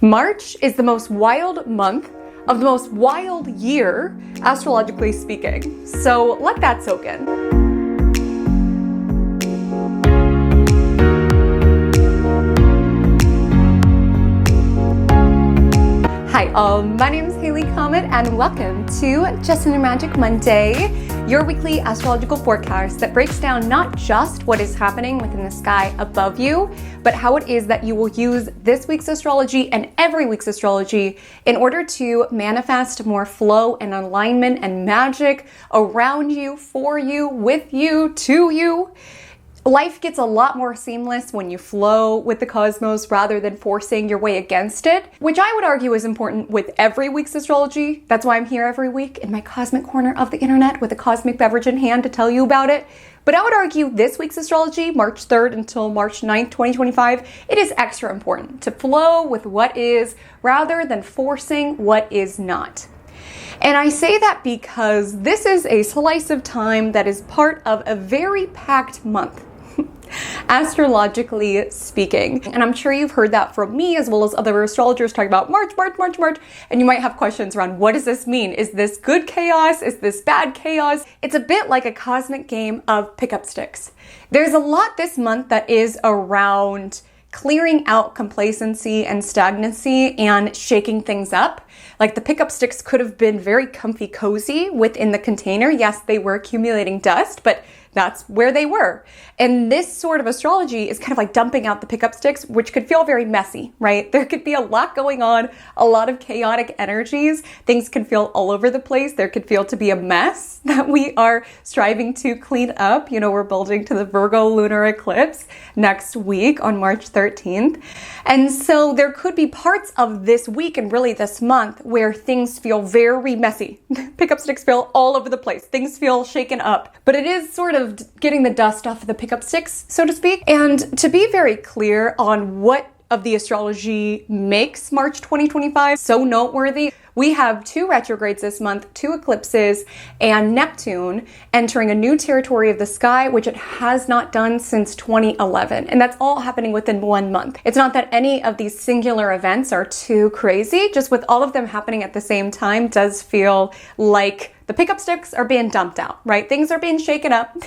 March is the most wild month of the most wild year, astrologically speaking. So let that soak in. Hi, my name is Haley Comet and welcome to Just in a Magic Monday, your weekly astrological forecast that breaks down not just what is happening within the sky above you, but how it is that you will use this week's astrology and every week's astrology in order to manifest more flow and alignment and magic around you, for you, with you, to you. Life gets a lot more seamless when you flow with the cosmos rather than forcing your way against it, which I would argue is important with every week's astrology. That's why I'm here every week in my cosmic corner of the internet with a cosmic beverage in hand to tell you about it. But I would argue this week's astrology, March 3rd until March 9th, 2025, it is extra important to flow with what is rather than forcing what is not. And I say that because this is a slice of time that is part of a very packed month, astrologically speaking. And I'm sure you've heard that from me as well as other astrologers talking about March. And you might have questions around, what does this mean? Is this good chaos? Is this bad chaos? It's a bit like a cosmic game of pickup sticks. There's a lot this month that is around clearing out complacency and stagnancy and shaking things up. Like the pickup sticks could have been very comfy cozy within the container. Yes, they were accumulating dust, but that's where they were. And this sort of astrology is kind of like dumping out the pickup sticks, which could feel very messy, right? There could be a lot going on, a lot of chaotic energies. Things can feel all over the place. There could feel to be a mess that we are striving to clean up. You know, we're building to the Virgo Lunar Eclipse next week on March 13th. And so there could be parts of this week and really this month where things feel very messy. Pickup sticks feel all over the place. Things feel shaken up. But it is sort of getting the dust off of the pickup sticks, so to speak. And to be very clear on what of the astrology makes March 2025 so noteworthy, we have 2 retrogrades this month, 2 eclipses, and Neptune entering a new territory of the sky, which it has not done since 2011. And that's all happening within 1 month. It's not that any of these singular events are too crazy, just with all of them happening at the same time does feel like the pickup sticks are being dumped out, right? Things are being shaken up.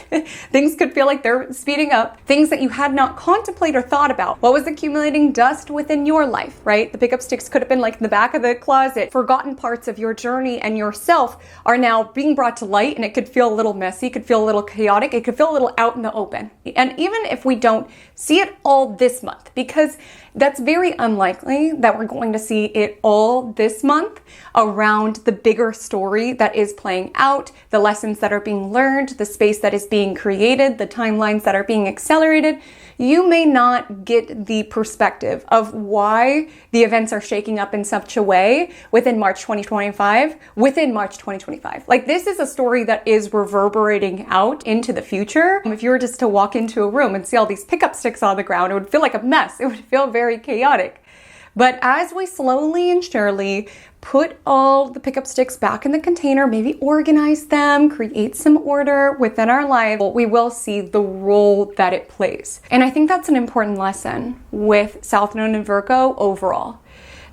Things could feel like they're speeding up. Things that you had not contemplated or thought about. What was accumulating dust within your life, right? The pickup sticks could have been like in the back of the closet. Forgotten parts of your journey and yourself are now being brought to light, and it could feel a little messy, it could feel a little chaotic, it could feel a little out in the open. And even if we don't see it all this month, because that's very unlikely that we're going to see it all this month around the bigger story that is playing out, the lessons that are being learned, the space that is being created, the timelines that are being accelerated. You may not get the perspective of why the events are shaking up in such a way within March 2025. Like, this is a story that is reverberating out into the future. If you were just to walk into a room and see all these pickup sticks on the ground, it would feel like a mess. It would feel very chaotic. But as we slowly and surely put all the pickup sticks back in the container, maybe organize them, create some order within our life, we will see the role that it plays. And I think that's an important lesson with South Node and Virgo overall,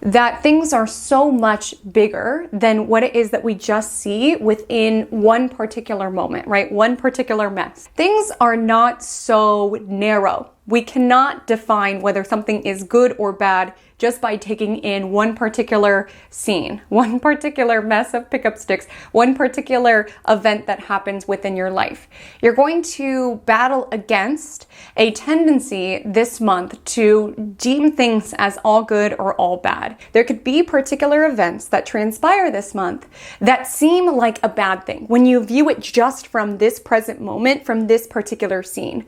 that things are so much bigger than what it is that we just see within one particular moment, right? One particular mess. Things are not so narrow. We cannot define whether something is good or bad just by taking in one particular scene, one particular mess of pickup sticks, one particular event that happens within your life. You're going to battle against a tendency this month to deem things as all good or all bad. There could be particular events that transpire this month that seem like a bad thing when you view it just from this present moment, from this particular scene.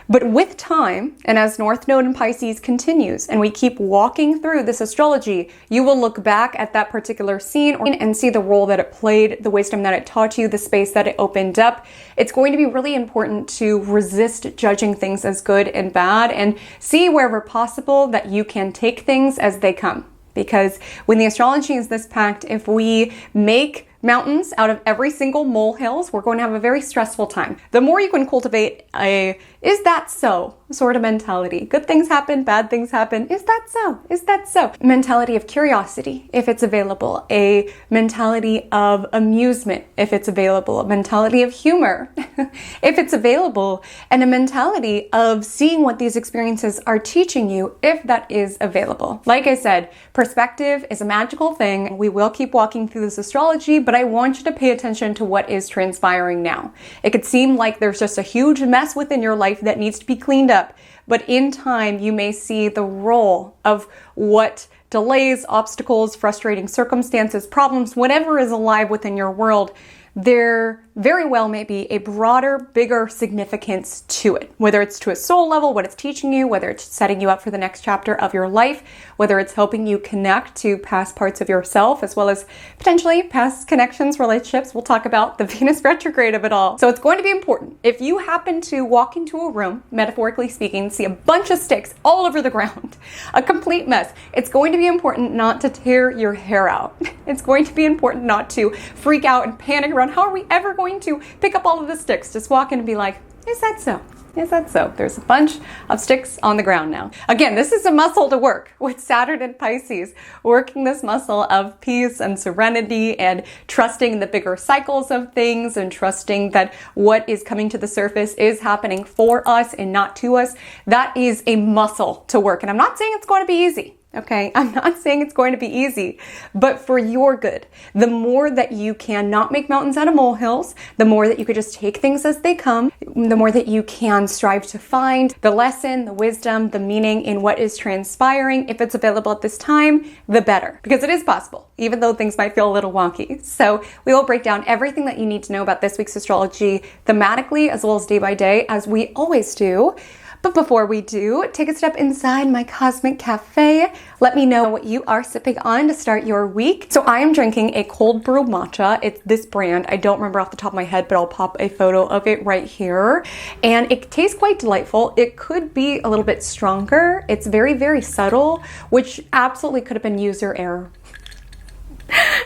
But with time, and as North Node in Pisces continues, and we keep walking through this astrology, you will look back at that particular scene and see the role that it played, the wisdom that it taught you, the space that it opened up. It's going to be really important to resist judging things as good and bad and see wherever possible that you can take things as they come. Because when the astrology is this packed, if we make mountains out of every single molehills, we're going to have a very stressful time. The more you can cultivate a, is that so? sort of mentality. Good things happen, bad things happen. Is that so? Is that so? Mentality of curiosity, if it's available. A mentality of amusement, if it's available. A mentality of humor, if it's available. And a mentality of seeing what these experiences are teaching you, if that is available. Like I said, perspective is a magical thing. We will keep walking through this astrology, but I want you to pay attention to what is transpiring now. It could seem like there's just a huge mess within your life that needs to be cleaned up, but in time you may see the role of what delays, obstacles, frustrating circumstances, problems, whatever is alive within your world. There very well may be a broader, bigger significance to it, whether it's to a soul level, what it's teaching you, whether it's setting you up for the next chapter of your life, whether it's helping you connect to past parts of yourself, as well as potentially past connections, relationships. We'll talk about the Venus retrograde of it all. So it's going to be important. If you happen to walk into a room, metaphorically speaking, see a bunch of sticks all over the ground, a complete mess, it's going to be important not to tear your hair out. It's going to be important not to freak out and panic around, how are we ever going to pick up all of the sticks? Just walk in and be like, is that so? Is that so? There's a bunch of sticks on the ground now. Again, this is a muscle to work with Saturn and Pisces, working this muscle of peace and serenity and trusting the bigger cycles of things and trusting that what is coming to the surface is happening for us and not to us. That is a muscle to work. And I'm not saying it's going to be easy. Okay, I'm not saying it's going to be easy, but for your good, the more that you can not make mountains out of molehills, the more that you could just take things as they come, the more that you can strive to find the lesson, the wisdom, the meaning in what is transpiring. If it's available at this time, the better, because it is possible, even though things might feel a little wonky. So we will break down everything that you need to know about this week's astrology thematically, as well as day by day, as we always do. But before we do, take a step inside my Cosmic Cafe. Let me know what you are sipping on to start your week. So I am drinking a cold brew matcha. It's this brand. I don't remember off the top of my head, but I'll pop a photo of it right here. And it tastes quite delightful. It could be a little bit stronger. It's very, very subtle, which absolutely could have been user error.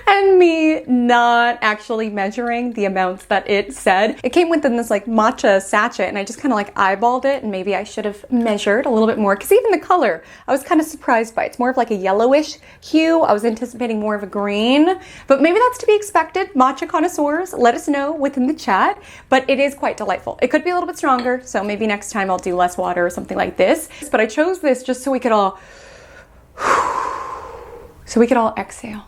And me not actually measuring the amounts that it said. It came within this like matcha sachet and I just kind of like eyeballed it, and maybe I should have measured a little bit more, because even the color I was kind of surprised by. It's more of like a yellowish hue. I was anticipating more of a green, but maybe that's to be expected. Matcha connoisseurs, let us know within the chat, but it is quite delightful. It could be a little bit stronger, so maybe next time I'll do less water or something like this. But I chose this just so we could all exhale.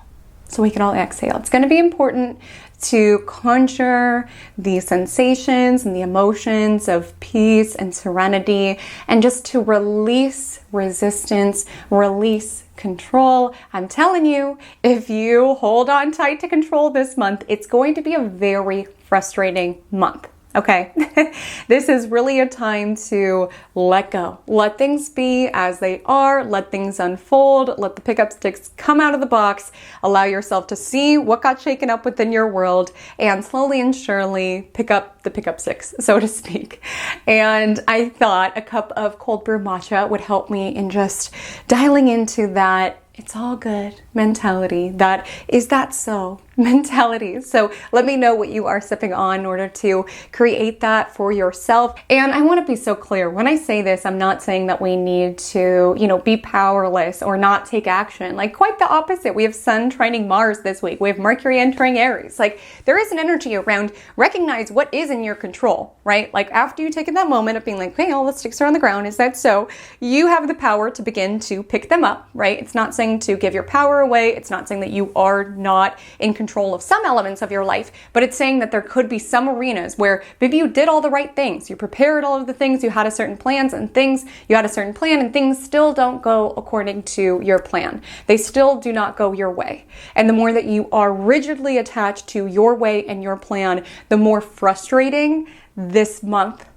It's going to be important to conjure the sensations and the emotions of peace and serenity, and just to release resistance, release control. I'm telling you, if you hold on tight to control this month, it's going to be a very frustrating month. Okay, this is really a time to let go. Let things be as they are. Let things unfold. Let the pickup sticks come out of the box. Allow yourself to see what got shaken up within your world, and slowly and surely pick up the pickup sticks, so to speak. And I thought a cup of cold brew matcha would help me in just dialing into that it's all good mentality. That is that so mentality. So let me know what you are sipping on in order to create that for yourself. And I want to be so clear. When I say this, I'm not saying that we need to, be powerless or not take action. Like, quite the opposite. We have Sun trining Mars this week. We have Mercury entering Aries. Like, there is an energy around recognize what is in your control, right? Like, after you take that moment of being like, hey, all the sticks are on the ground. Is that so? You have the power to begin to pick them up, right? It's not saying to give your power away. It's not saying that you are not in control of some elements of your life, but it's saying that there could be some arenas where maybe you did all the right things. You prepared all of the things. You had a certain plan and things still don't go according to your plan. They still do not go your way. And the more that you are rigidly attached to your way and your plan, the more frustrating this month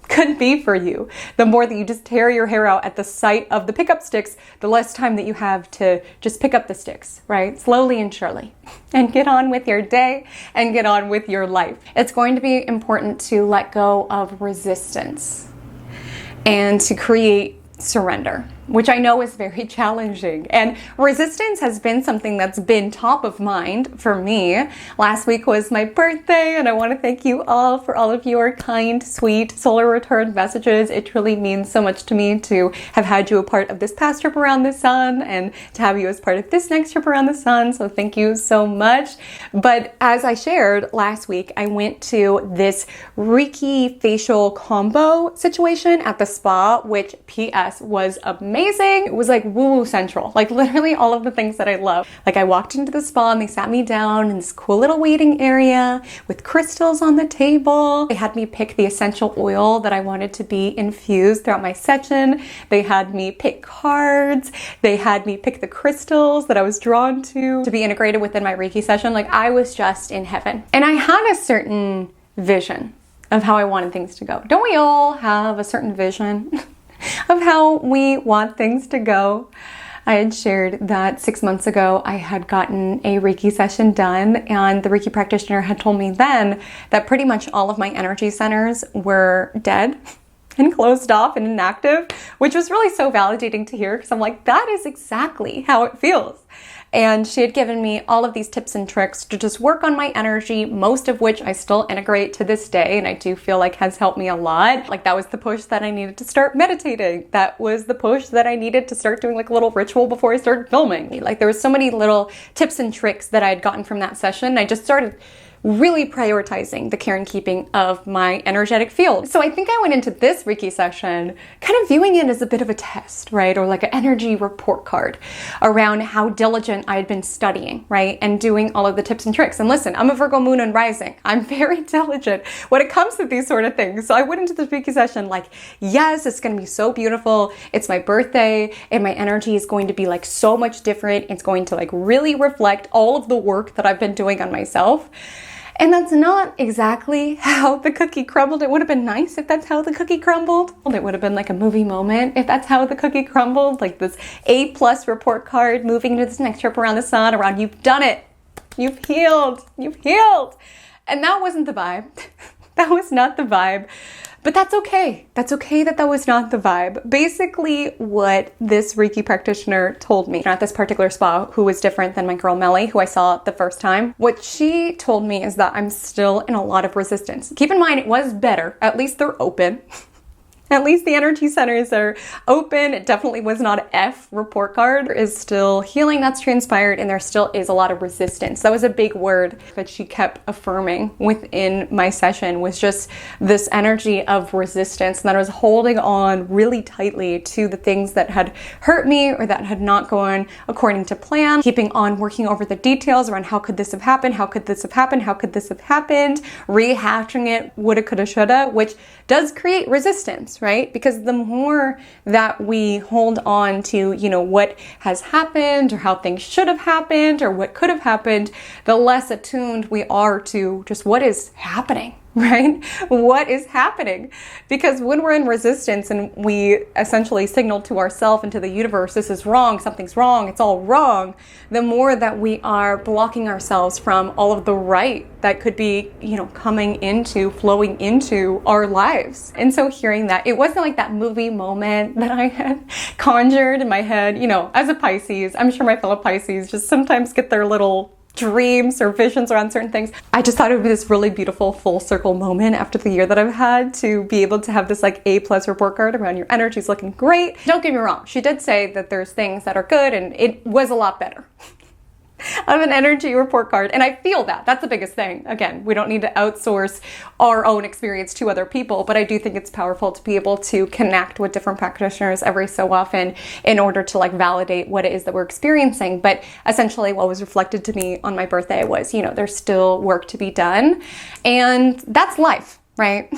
could be for you. The more that you just tear your hair out at the sight of the pickup sticks, the less time that you have to just pick up the sticks, right? Slowly and surely. And get on with your day and get on with your life. It's going to be important to let go of resistance and to create surrender. which I know is very challenging. And resistance has been something that's been top of mind for me. Last week was my birthday, and I want to thank you all for all of your kind, sweet solar return messages. It truly means so much to me to have had you a part of this past trip around the sun and to have you as part of this next trip around the sun. So thank you so much. But as I shared last week, I went to this Reiki facial combo situation at the spa, which PS was amazing. It was like woo-woo central, like literally all of the things that I love. Like I walked into the spa and they sat me down in this cool little waiting area with crystals on the table. They had me pick the essential oil that I wanted to be infused throughout my session. They had me pick cards. They had me pick the crystals that I was drawn to be integrated within my Reiki session. Like I was just in heaven. And I had a certain vision of how I wanted things to go. Don't we all have a certain vision of how we want things to go? I had shared that 6 months ago I had gotten a Reiki session done, and the Reiki practitioner had told me then that pretty much all of my energy centers were dead and closed off and inactive, which was really so validating to hear because I'm like, that is exactly how it feels. And she had given me all of these tips and tricks to just work on my energy, most of which I still integrate to this day, and I do feel like has helped me a lot. Like that was the push that I needed to start meditating. That was the push that I needed to start doing like a little ritual before I started filming. Like there was so many little tips and tricks that I had gotten from that session. I just started really prioritizing the care and keeping of my energetic field. So I think I went into this Reiki session kind of viewing it as a bit of a test, right? Or like an energy report card around how diligent I had been studying, right? And doing all of the tips and tricks. And listen, I'm a Virgo Moon and Rising. I'm very diligent when it comes to these sort of things. So I went into this Reiki session like, yes, it's going to be so beautiful. It's my birthday and my energy is going to be like so much different. It's going to like really reflect all of the work that I've been doing on myself. And that's not exactly how the cookie crumbled. It would have been nice if that's how the cookie crumbled. It would have been like a movie moment if that's how the cookie crumbled. Like this A+ report card moving to this next trip around the sun, around you've done it. You've healed. You've healed. And that wasn't the vibe. That was not the vibe. But that's okay. That's okay that that was not the vibe. Basically, what this Reiki practitioner told me at this particular spa, who was different than my girl Melly, who I saw the first time, what she told me is that I'm still in a lot of resistance. Keep in mind, it was better. At least they're open. At least the energy centers are open. It definitely was not an F report card. There is still healing that's transpired, and there still is a lot of resistance. That was a big word that she kept affirming within my session, was just this energy of resistance, and that I was holding on really tightly to the things that had hurt me or that had not gone according to plan, keeping on working over the details around how could this have happened, how could this have happened, how could this have happened, rehashing it, woulda, coulda, shoulda, which does create resistance, right? Because the more that we hold on to, you know, what has happened or how things should have happened or what could have happened, the less attuned we are to just what is happening, right? What is happening? Because when we're in resistance and we essentially signal to ourselves and to the universe, this is wrong, something's wrong, it's all wrong, the more that we are blocking ourselves from all of the right that could be, you know, coming into, flowing into our lives. And so hearing that, it wasn't like that movie moment that I had conjured in my head, you know, as a Pisces. I'm sure my fellow Pisces just sometimes get their little dreams or visions around certain things. I just thought it would be this really beautiful full circle moment after the year that I've had to be able to have this like A+ report card around your energy's looking great. Don't get me wrong. She did say that there's things that are good, and it was a lot better of an energy report card. And I feel that. That's the biggest thing. Again, we don't need to outsource our own experience to other people, but I do think it's powerful to be able to connect with different practitioners every so often in order to like validate what it is that we're experiencing. But essentially what was reflected to me on my birthday was, you know, there's still work to be done, and that's life, right?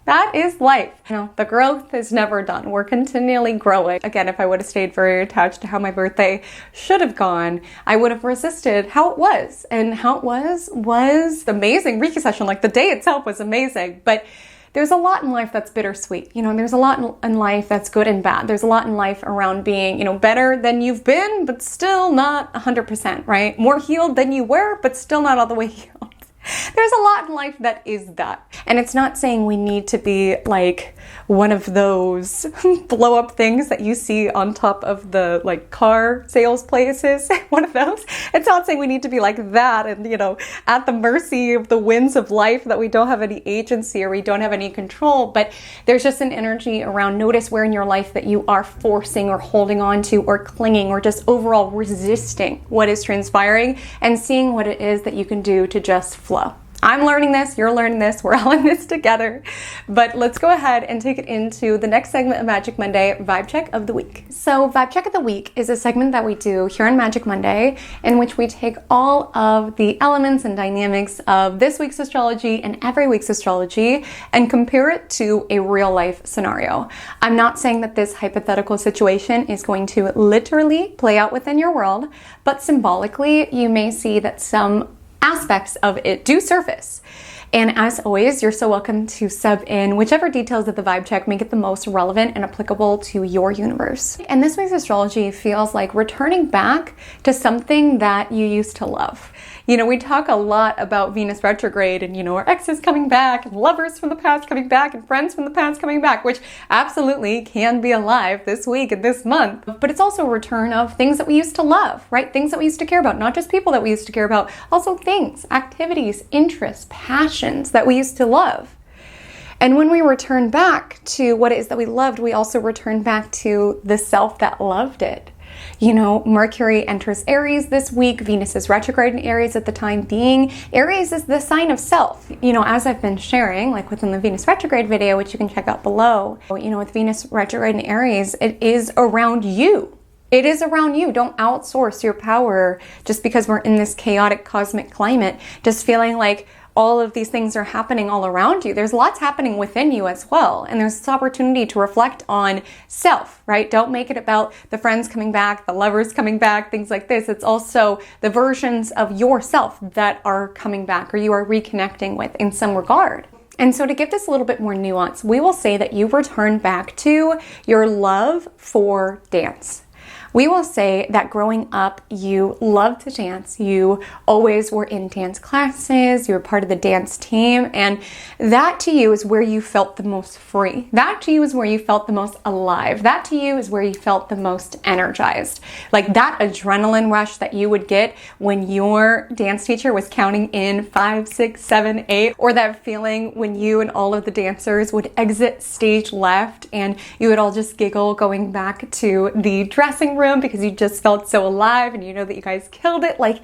That is life. You know, the growth is never done. We're continually growing. Again, if I would have stayed very attached to how my birthday should have gone, I would have resisted how it was. And how it was amazing. Reiki session, like the day itself was amazing. But there's a lot in life that's bittersweet, you know, and there's a lot in life that's good and bad. There's a lot in life around being, you know, better than you've been, but still not 100%, right? More healed than you were, but still not all the way healed. There's a lot in life that is that. And it's not saying we need to be like one of those blow up things that you see on top of the like car sales places, one of those. It's not saying we need to be like that and, you know, at the mercy of the winds of life, that we don't have any agency or we don't have any control. But there's just an energy around, notice where in your life that you are forcing or holding on to or clinging or just overall resisting what is transpiring, and seeing what it is that you can do to just flow. I'm learning this, you're learning this, we're all in this together. But let's go ahead and take it into the next segment of Magic Monday, Vibe Check of the Week. So Vibe Check of the Week is a segment that we do here on Magic Monday, in which we take all of the elements and dynamics of this week's astrology and every week's astrology and compare it to a real life scenario. I'm not saying that this hypothetical situation is going to literally play out within your world, but symbolically you may see that some aspects of it do surface. And as always, you're so welcome to sub in whichever details of the vibe check make it the most relevant and applicable to your universe. And this week's astrology feels like returning back to something that you used to love. You know, we talk a lot about Venus retrograde and, you know, our exes coming back and lovers from the past coming back and friends from the past coming back, which absolutely can be alive this week and this month. But it's also a return of things that we used to love, right? Things that we used to care about, not just people that we used to care about, also things, activities, interests, passions that we used to love. And when we return back to what it is that we loved, we also return back to the self that loved it. You know, Mercury enters Aries this week. Venus is retrograde in Aries at the time being. Aries is the sign of self. You know, as I've been sharing, like within the Venus retrograde video, which you can check out below, you know, with Venus retrograde in Aries, it is around you. It is around you. Don't outsource your power just because we're in this chaotic cosmic climate, just feeling like all of these things are happening all around you. There's lots happening within you as well. And there's this opportunity to reflect on self, right? Don't make it about the friends coming back, the lovers coming back, things like this. It's also the versions of yourself that are coming back or you are reconnecting with in some regard. And so to give this a little bit more nuance, we will say that you return back to your love for dance. We will say that growing up, you loved to dance. You always were in dance classes. You were part of the dance team. And that to you is where you felt the most free. That to you is where you felt the most alive. That to you is where you felt the most energized. Like that adrenaline rush that you would get when your dance teacher was counting in 5, 6, 7, 8, or that feeling when you and all of the dancers would exit stage left and you would all just giggle going back to the dressing room because you just felt so alive and you know that you guys killed it. Like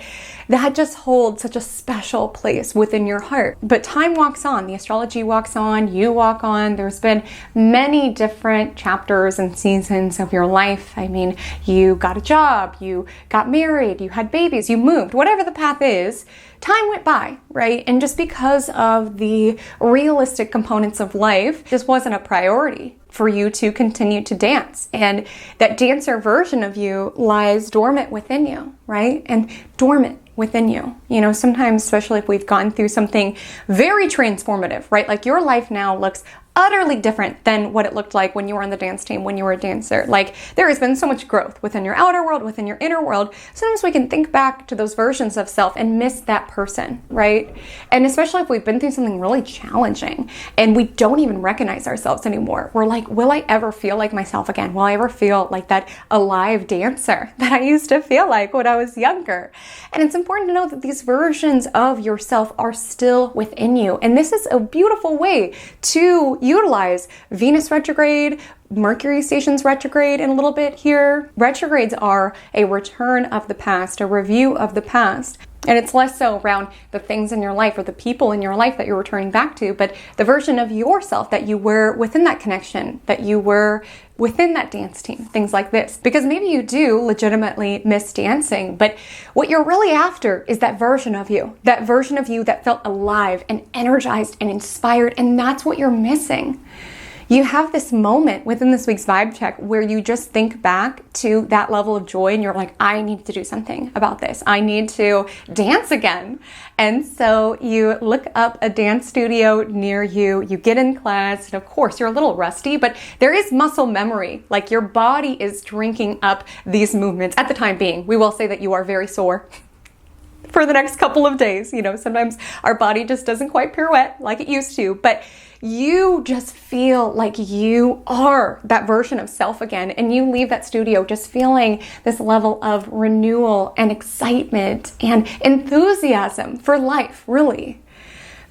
that just holds such a special place within your heart. But time walks on, the astrology walks on, you walk on. There's been many different chapters and seasons of your life. I mean, you got a job, you got married, you had babies, you moved, whatever the path is. Time went by, right? And just because of the realistic components of life, this wasn't a priority for you to continue to dance. And that dancer version of you lies dormant within you, right? And dormant within you. You know, sometimes, especially if we've gone through something very transformative, right? Like your life now looks utterly different than what it looked like when you were on the dance team, when you were a dancer. Like there has been so much growth within your outer world, within your inner world. Sometimes we can think back to those versions of self and miss that person, right? And especially if we've been through something really challenging and we don't even recognize ourselves anymore. We're like, will I ever feel like myself again? Will I ever feel like that alive dancer that I used to feel like when I was younger? And it's important to know that these versions of yourself are still within you. And this is a beautiful way to utilize Venus retrograde, Mercury stations retrograde in a little bit here. Retrogrades are a return of the past, a review of the past. And it's less so around the things in your life or the people in your life that you're returning back to, but the version of yourself that you were within that connection, that you were within that dance team, things like this. Because maybe you do legitimately miss dancing, but what you're really after is that version of you that felt alive and energized and inspired, and that's what you're missing. You have this moment within this week's vibe check where you just think back to that level of joy and you're like, I need to do something about this. I need to dance again. And so you look up a dance studio near you, you get in class, and of course you're a little rusty, but there is muscle memory. Like your body is drinking up these movements at the time being. We will say that you are very sore. for the next couple of days. You know, sometimes our body just doesn't quite pirouette like it used to, but you just feel like you are that version of self again, and you leave that studio just feeling this level of renewal and excitement and enthusiasm for life, really.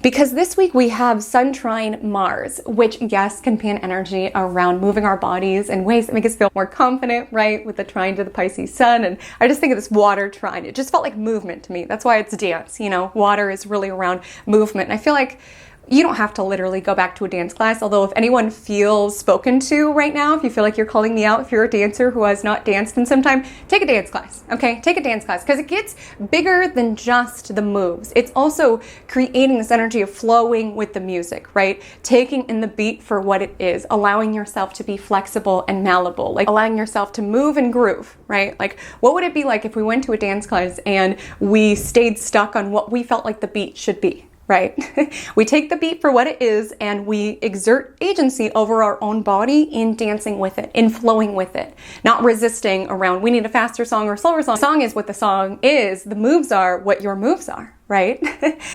Because this week we have Sun trine Mars, which, yes, can be an energy around moving our bodies in ways that make us feel more confident, right? With the trine to the Pisces sun. And I just think of this water trine. It just felt like movement to me. That's why it's dance, you know? Water is really around movement. And I feel like you don't have to literally go back to a dance class, although if anyone feels spoken to right now, if you feel like you're calling me out, if you're a dancer who has not danced in some time, take a dance class, okay? Take a dance class, because it gets bigger than just the moves. It's also creating this energy of flowing with the music, right? Taking in the beat for what it is, allowing yourself to be flexible and malleable, like allowing yourself to move and groove, right? Like, what would it be like if we went to a dance class and we stayed stuck on what we felt like the beat should be? Right? We take the beat for what it is and we exert agency over our own body in dancing with it, in flowing with it, not resisting around, we need a faster song or a slower song. The song is what the song is, the moves are what your moves are, right?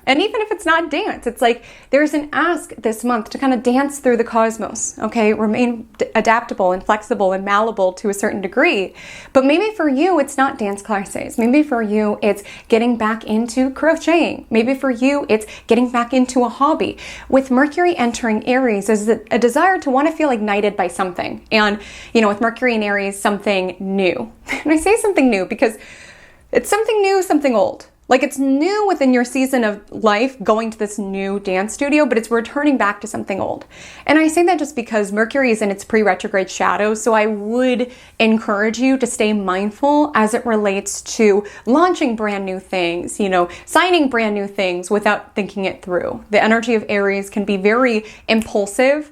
And even if it's not dance, it's like there's an ask this month to kind of dance through the cosmos, okay? Remain adaptable and flexible and malleable to a certain degree. But maybe for you, it's not dance classes. Maybe for you, it's getting back into crocheting. Maybe for you, it's getting back into a hobby. With Mercury entering Aries, is a desire to want to feel ignited by something. And, you know, with Mercury in Aries, something new. And I say something new because it's something new, something old. Like, it's new within your season of life going to this new dance studio, but it's returning back to something old. And I say that just because Mercury is in its pre-retrograde shadow, so I would encourage you to stay mindful as it relates to launching brand new things, you know, signing brand new things without thinking it through. The energy of Aries can be very impulsive.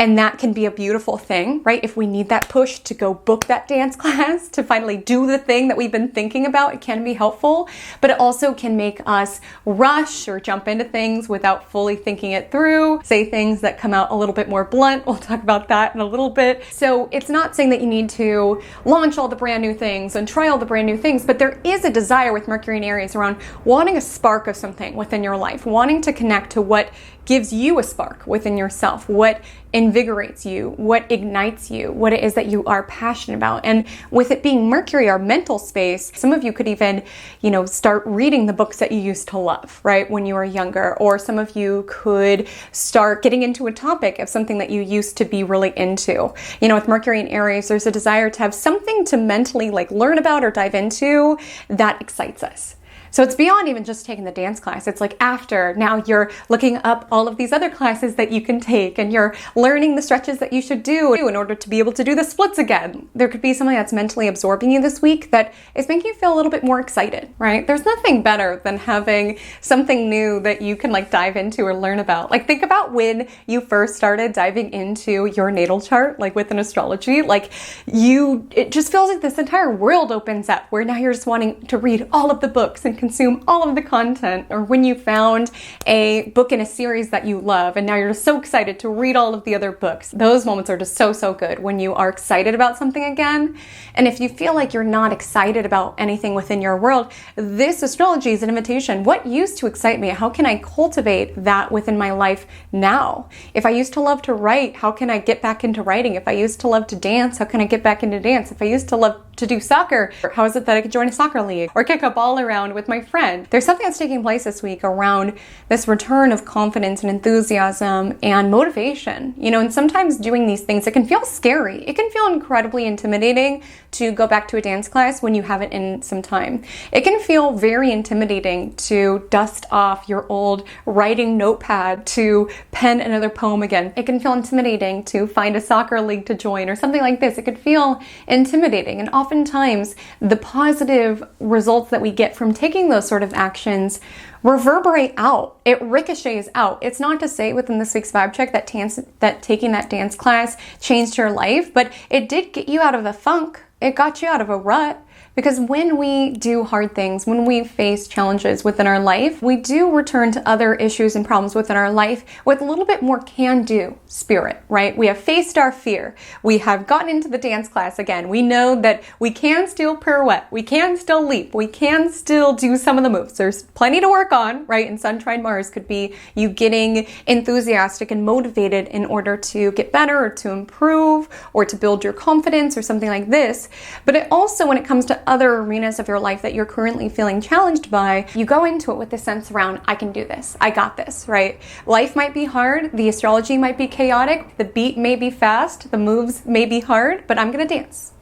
And that can be a beautiful thing, right? If we need that push to go book that dance class, to finally do the thing that we've been thinking about, it can be helpful. But it also can make us rush or jump into things without fully thinking it through, say things that come out a little bit more blunt. We'll talk about that in a little bit. So it's not saying that you need to launch all the brand new things and try all the brand new things, but there is a desire with Mercury and Aries around wanting a spark of something within your life, wanting to connect to what gives you a spark within yourself, what invigorates you, what ignites you, what it is that you are passionate about. And with it being Mercury, our mental space, some of you could even, you know, start reading the books that you used to love, right, when you were younger. Or some of you could start getting into a topic of something that you used to be really into. You know, with Mercury and Aries, there's a desire to have something to mentally like learn about or dive into that excites us. So it's beyond even just taking the dance class. It's like after, now you're looking up all of these other classes that you can take, and you're learning the stretches that you should do in order to be able to do the splits again. There could be something that's mentally absorbing you this week that is making you feel a little bit more excited, right? There's nothing better than having something new that you can like dive into or learn about. Like, think about when you first started diving into your natal chart, like with an astrology, like it just feels like this entire world opens up where now you're just wanting to read all of the books and consume all of the content. Or when you found a book in a series that you love and now you're just so excited to read all of the other books. Those moments are just so good when you are excited about something again. And if you feel like you're not excited about anything within your world, this astrology is an invitation. What used to excite me? How can I cultivate that within my life now? If I used to love to write, how can I get back into writing? If I used to love to dance, how can I get back into dance? If I used to love to do soccer, how is it that I could join a soccer league or kick a ball around with my friend? There's something that's taking place this week around this return of confidence and enthusiasm and motivation. You know, and sometimes doing these things, it can feel scary. It can feel incredibly intimidating to go back to a dance class when you haven't in some time. It can feel very intimidating to dust off your old writing notepad to pen another poem again. It can feel intimidating to find a soccer league to join or something like this. It could feel intimidating. And oftentimes the positive results that we get from taking those sort of actions reverberate out. It ricochets out. It's not to say within this week's vibe check that taking that dance class changed your life, but it did get you out of a funk. It got you out of a rut. Because when we do hard things, when we face challenges within our life, we do return to other issues and problems within our life with a little bit more can-do spirit, right? We have faced our fear. We have gotten into the dance class again. We know that we can still pirouette. We can still leap. We can still do some of the moves. There's plenty to work on, right? And Sun trine Mars could be you getting enthusiastic and motivated in order to get better or to improve or to build your confidence or something like this. But it also, when it comes to other arenas of your life that you're currently feeling challenged by, you go into it with the sense around, I can do this, I got this, right? Life might be hard, the astrology might be chaotic, the beat may be fast, the moves may be hard, but I'm gonna dance.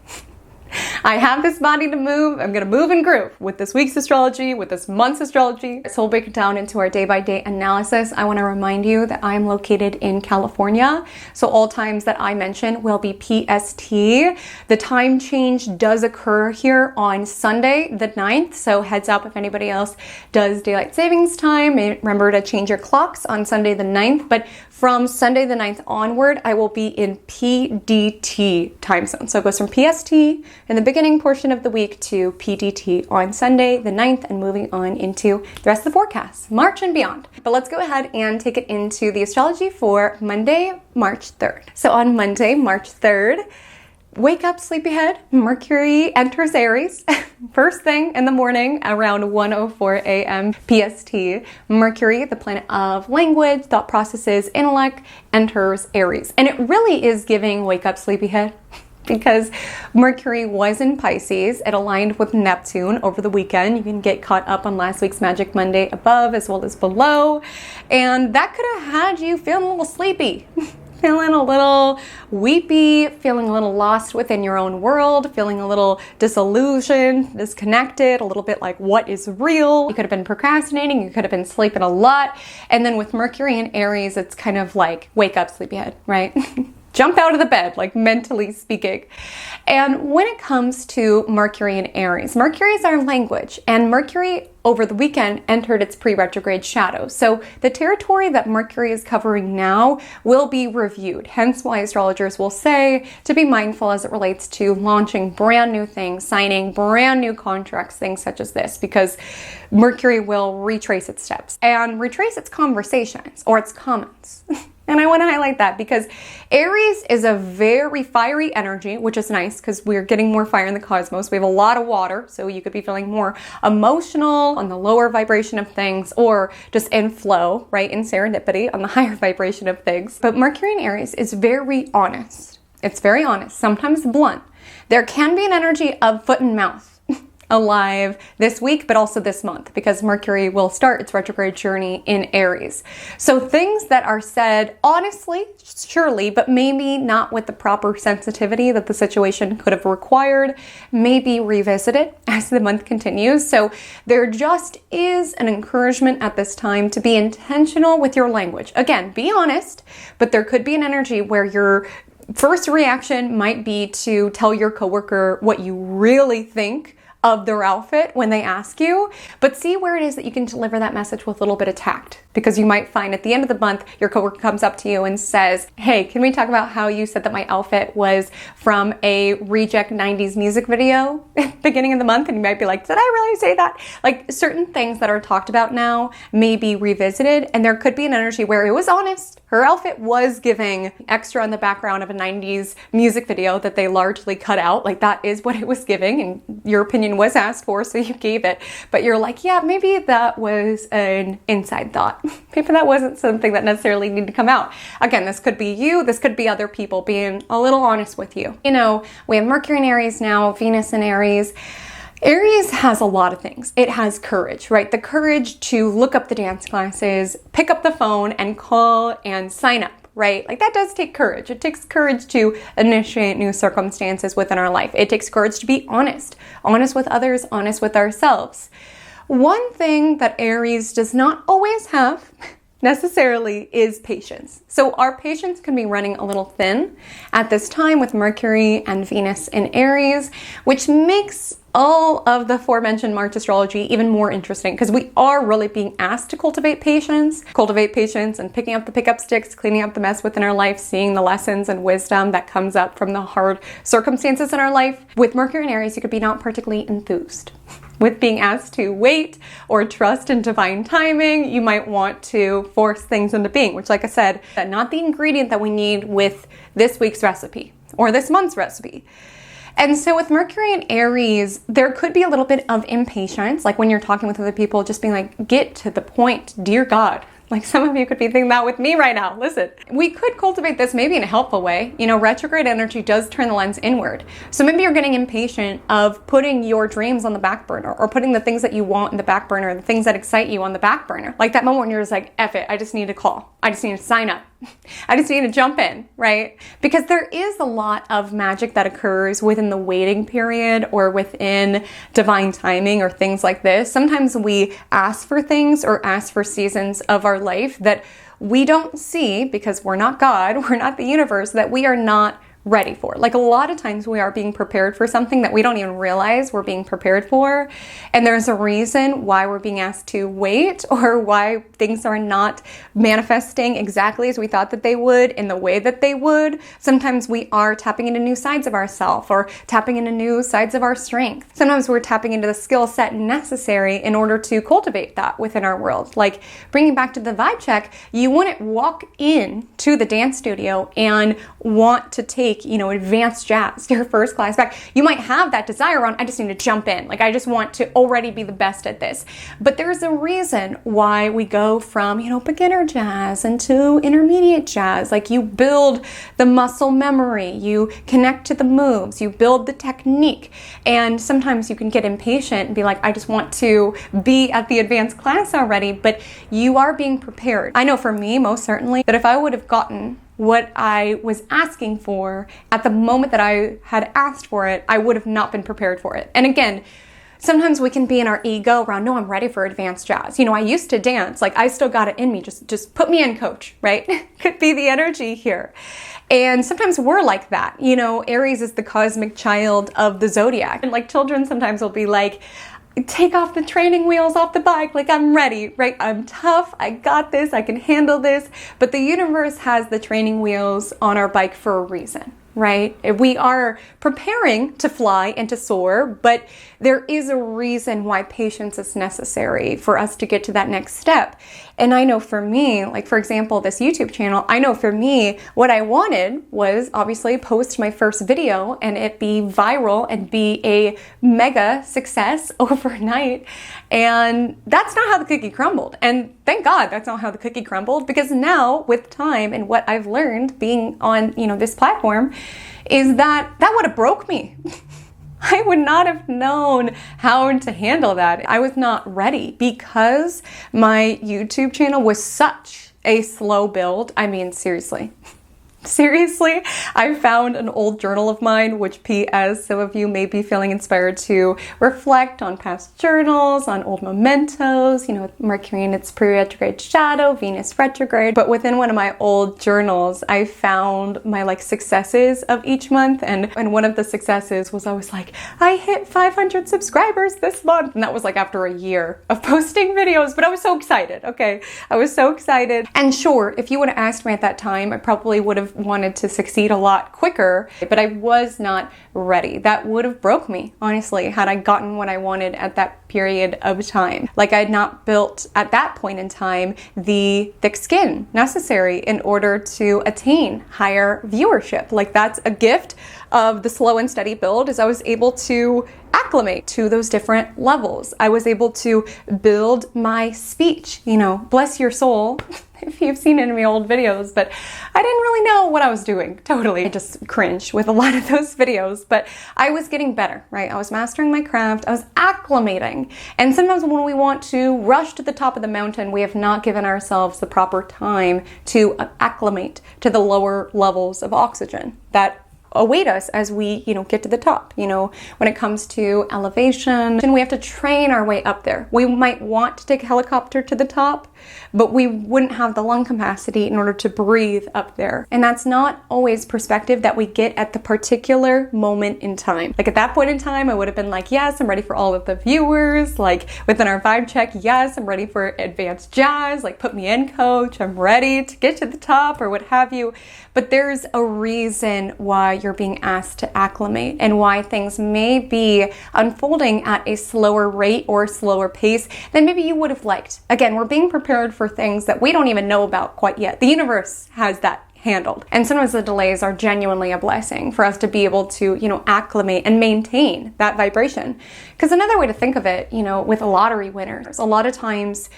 I have this body to move. I'm going to move and groove with this week's astrology, with this month's astrology. So we'll break it down into our day-by-day analysis. I want to remind you that I'm located in California. So all times that I mention will be PST. The time change does occur here on Sunday, the 9th. So heads up if anybody else does daylight savings time. Remember to change your clocks on Sunday the 9th. But from Sunday the 9th onward, I will be in PDT time zone. So it goes from PST in the beginning portion of the week to PDT on Sunday the 9th and moving on into the rest of the forecast, March and beyond. But let's go ahead and take it into the astrology for Monday, March 3rd. So on Monday, March 3rd, wake up, sleepyhead. Mercury enters Aries. First thing in the morning around 1:04 a.m. PST. Mercury, the planet of language, thought processes, intellect, enters Aries. And it really is giving wake up, sleepyhead. Because Mercury was in Pisces. It aligned with Neptune over the weekend. You can get caught up on last week's Magic Monday above as well as below. And that could have had you feeling a little sleepy. Feeling a little weepy, feeling a little lost within your own world, feeling a little disillusioned, disconnected, a little bit like what is real. You could have been procrastinating, you could have been sleeping a lot. And then with Mercury and Aries, it's kind of like wake up, sleepyhead, right? Jump out of the bed, like mentally speaking. And when it comes to Mercury and Aries, Mercury is our language, and Mercury over the weekend entered its pre-retrograde shadow. So the territory that Mercury is covering now will be reviewed. Hence why astrologers will say to be mindful as it relates to launching brand new things, signing brand new contracts, things such as this, because Mercury will retrace its steps and retrace its conversations or its comments. And I want to highlight that because Aries is a very fiery energy, which is nice because we're getting more fire in the cosmos. We have a lot of water, so you could be feeling more emotional on the lower vibration of things or just in flow, right, in serendipity on the higher vibration of things. But Mercury in Aries is very honest. It's very honest, sometimes blunt. There can be an energy of foot and mouth alive this week, but also this month, because Mercury will start its retrograde journey in Aries. So things that are said honestly, surely, but maybe not with the proper sensitivity that the situation could have required, may be revisited as the month continues. So there just is an encouragement at this time to be intentional with your language. Again, be honest, but there could be an energy where your first reaction might be to tell your coworker what you really think of their outfit when they ask you, but see where it is that you can deliver that message with a little bit of tact. Because you might find at the end of the month, your coworker comes up to you and says, hey, can we talk about how you said that my outfit was from a reject 90s music video at the beginning of the month? And you might be like, did I really say that? Like certain things that are talked about now may be revisited, and there could be an energy where it was honest. Her outfit was giving extra on the background of a 90s music video that they largely cut out. Like that is what it was giving, and your opinion was asked for, so you gave it. But you're like, yeah, maybe that was an inside thought. Maybe that wasn't something that necessarily needed to come out. Again, this could be you, this could be other people being a little honest with you. You know, we have Mercury in Aries now, Venus in Aries. Aries has a lot of things. It has courage, right? The courage to look up the dance classes, pick up the phone and call and sign up, right? Like that does take courage. It takes courage to initiate new circumstances within our life. It takes courage to be honest with others, honest with ourselves. One thing that Aries does not always have necessarily is patience. So our patience can be running a little thin at this time with Mercury and Venus in Aries, which makes all of the aforementioned March astrology even more interesting because we are really being asked to cultivate patience and picking up the pickup sticks, cleaning up the mess within our life, seeing the lessons and wisdom that comes up from the hard circumstances in our life. With Mercury in Aries, you could be not particularly enthused with being asked to wait or trust in divine timing. You might want to force things into being, which, like I said, not the ingredient that we need with this week's recipe or this month's recipe. And so with Mercury in Aries, there could be a little bit of impatience, like when you're talking with other people, just being like, get to the point, dear God. Like some of you could be thinking that with me right now. Listen, we could cultivate this maybe in a helpful way. You know, retrograde energy does turn the lens inward. So maybe you're getting impatient of putting your dreams on the back burner or putting the things that you want in the back burner, the things that excite you on the back burner. Like that moment when you're just like, F it, I just need to call. I just need to sign up. I just need to jump in, right? Because there is a lot of magic that occurs within the waiting period or within divine timing or things like this. Sometimes we ask for things or ask for seasons of our life that we don't see because we're not God, we're not the universe, that we are not ready for. Like a lot of times we are being prepared for something that we don't even realize we're being prepared for. And there's a reason why we're being asked to wait or why things are not manifesting exactly as we thought that they would in the way that they would. Sometimes we are tapping into new sides of ourselves or tapping into new sides of our strength. Sometimes we're tapping into the skill set necessary in order to cultivate that within our world. Like bringing back to the vibe check, you wouldn't walk in to the dance studio and want to take, you know, advanced jazz, your first class back. You might have that desire on, I just need to jump in. Like, I just want to already be the best at this. But there's a reason why we go from, you know, beginner jazz into intermediate jazz. Like you build the muscle memory, you connect to the moves, you build the technique. And sometimes you can get impatient and be like, I just want to be at the advanced class already, but you are being prepared. I know for me, most certainly, that if I would have gotten what I was asking for at the moment that I had asked for it, I would have not been prepared for it. And again, sometimes we can be in our ego around, no, I'm ready for advanced jazz. You know, I used to dance, like I still got it in me. Just put me in, coach, right? Could be the energy here. And sometimes we're like that. You know, Aries is the cosmic child of the zodiac. And like children sometimes will be like, take off the training wheels off the bike, like I'm ready, right? I'm tough, I got this, I can handle this. But the universe has the training wheels on our bike for a reason, right? We are preparing to fly and to soar, but there is a reason why patience is necessary for us to get to that next step. And I know for me, like for example, this YouTube channel, I know for me, what I wanted was obviously post my first video and it be viral and be a mega success overnight. And that's not how the cookie crumbled. And thank God that's not how the cookie crumbled, because now with time and what I've learned being on, you know, this platform is that would have broke me. I would not have known how to handle that. I was not ready because my YouTube channel was such a slow build. I mean, seriously. Seriously, I found an old journal of mine, which P.S. some of you may be feeling inspired to reflect on past journals, on old mementos, you know, Mercury in its pre-retrograde shadow, Venus retrograde. But within one of my old journals, I found my like successes of each month. And one of the successes was I was like, I hit 500 subscribers this month. And that was like after a year of posting videos, but I was so excited. Okay. I was so excited. And sure, if you would have asked me at that time, I probably would have wanted to succeed a lot quicker, but I was not ready. That would have broke me, honestly, had I gotten what I wanted at that period of time. Like I had not built at that point in time the thick skin necessary in order to attain higher viewership. Like that's a gift of the slow and steady build, is I was able to acclimate to those different levels. I was able to build my speech, you know, bless your soul, if you've seen any of my old videos, but I didn't really know what I was doing, totally. I just cringed with a lot of those videos, but I was getting better, right? I was mastering my craft, I was acclimating. And sometimes when we want to rush to the top of the mountain, we have not given ourselves the proper time to acclimate to the lower levels of oxygen that await us as we, get to the top. When it comes to elevation, and we have to train our way up there. We might want to take a helicopter to the top, but we wouldn't have the lung capacity in order to breathe up there. And that's not always perspective that we get at the particular moment in time. Like at that point in time, I would have been like, yes, I'm ready for all of the viewers. Like within our vibe check, yes, I'm ready for advanced jazz. Like put me in, coach. I'm ready to get to the top or what have you. But there's a reason why you're being asked to acclimate and why things may be unfolding at a slower rate or slower pace than maybe you would have liked. Again, we're being prepared for things that we don't even know about quite yet. The universe has that handled. And sometimes the delays are genuinely a blessing for us to be able to, acclimate and maintain that vibration. Because another way to think of it, with lottery winners, a lot of times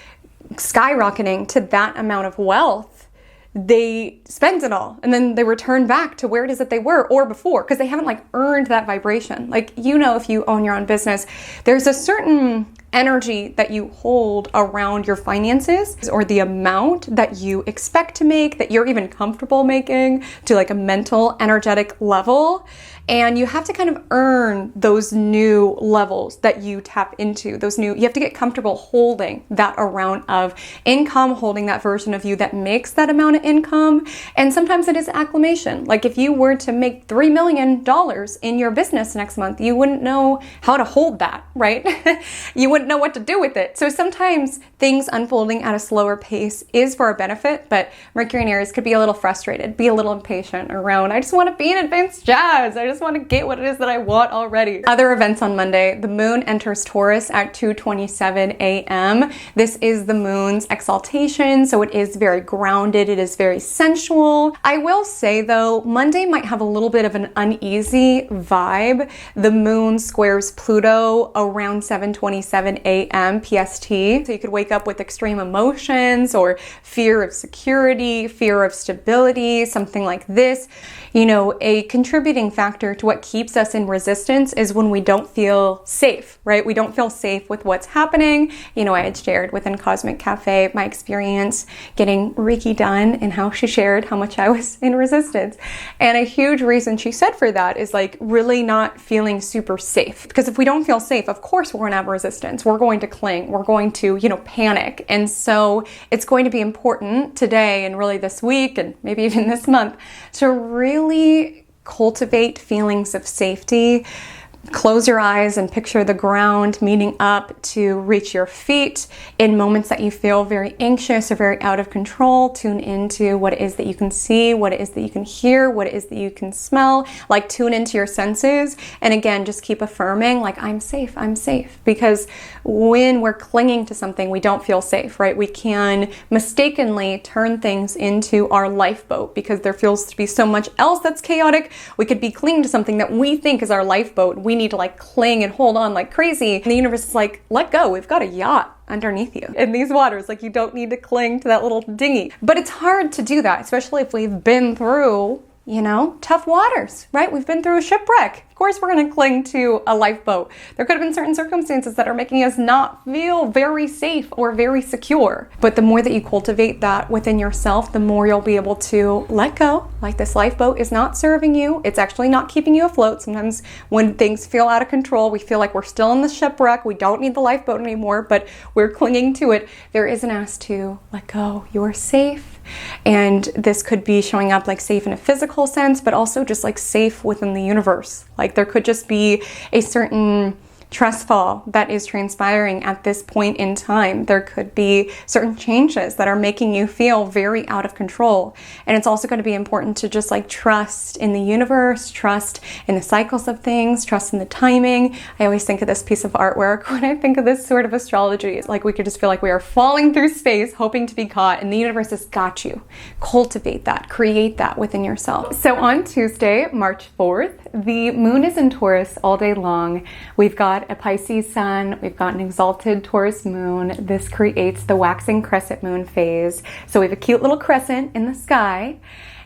skyrocketing to that amount of wealth, they spend it all and then they return back to where it is that they were or before because they haven't earned that vibration. If you own your own business, there's a certain energy that you hold around your finances or the amount that you expect to make, that you're even comfortable making to a mental, energetic level. And you have to kind of earn those new levels that you tap into, you have to get comfortable holding that amount of income, holding that version of you that makes that amount of income. And sometimes it is acclimation. Like if you were to make $3 million in your business next month, you wouldn't know how to hold that, right? You wouldn't know what to do with it. So sometimes things unfolding at a slower pace is for our benefit, but Mercury and Aries could be a little frustrated, be a little impatient around, I just want to be in advanced jazz. I just want to get what it is that I want already. Other events on Monday, the moon enters Taurus at 2:27 a.m. This is the moon's exaltation, so it is very grounded, it is very sensual. I will say though, Monday might have a little bit of an uneasy vibe. The moon squares Pluto around 7:27 a.m. PST, so you could wake up with extreme emotions or fear of security, fear of stability, something like this. A contributing factor to what keeps us in resistance is when we don't feel safe, right? We don't feel safe with what's happening. I had shared within Cosmic Café my experience getting Reiki done and how she shared how much I was in resistance. And a huge reason she said for that is really not feeling super safe. Because if we don't feel safe, of course we're going to have resistance. We're going to cling. We're going to, panic. And so it's going to be important today and really this week and maybe even this month to really cultivate feelings of safety. Close your eyes and picture the ground meeting up to reach your feet. In moments that you feel very anxious or very out of control, tune into what it is that you can see, what it is that you can hear, what it is that you can smell. Tune into your senses. And again, just keep affirming, I'm safe, I'm safe. Because when we're clinging to something, we don't feel safe, right? We can mistakenly turn things into our lifeboat because there feels to be so much else that's chaotic. We could be clinging to something that we think is our lifeboat. We need to cling and hold on like crazy. And the universe is let go. We've got a yacht underneath you in these waters. You don't need to cling to that little dinghy. But it's hard to do that, especially if we've been through, tough waters, right? We've been through a shipwreck. Of course, we're going to cling to a lifeboat. There could have been certain circumstances that are making us not feel very safe or very secure. But the more that you cultivate that within yourself, the more you'll be able to let go. This lifeboat is not serving you. It's actually not keeping you afloat. Sometimes when things feel out of control, we feel like we're still in the shipwreck. We don't need the lifeboat anymore, but we're clinging to it. There is an ask to let go. You're safe. And this could be showing up safe in a physical sense, but also just safe within the universe. There could just be a certain trust fall that is transpiring at this point in time. There could be certain changes that are making you feel very out of control. And it's also going to be important to just trust in the universe, trust in the cycles of things, trust in the timing. I always think of this piece of artwork when I think of this sort of astrology. It's we could just feel we are falling through space, hoping to be caught, and the universe has got you. Cultivate that, create that within yourself. So on Tuesday, March 4th, the moon is in Taurus all day long. We've got a Pisces sun, we've got an exalted Taurus moon. This creates the waxing crescent moon phase. So we have a cute little crescent in the sky.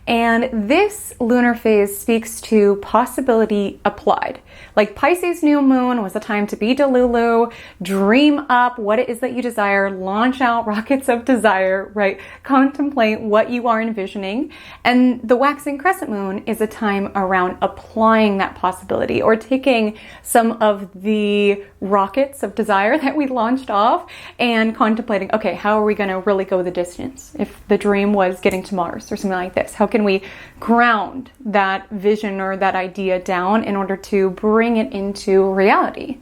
And this lunar phase speaks to possibility applied. Like Pisces new moon was a time to be delulu, dream up what it is that you desire, launch out rockets of desire, right? Contemplate what you are envisioning. And the waxing crescent moon is a time around applying that possibility, or taking some of the rockets of desire that we launched off and contemplating, okay, how are we going to really go the distance? If the dream was getting to Mars or something like this, how can we ground that vision or that idea down in order to bring it into reality?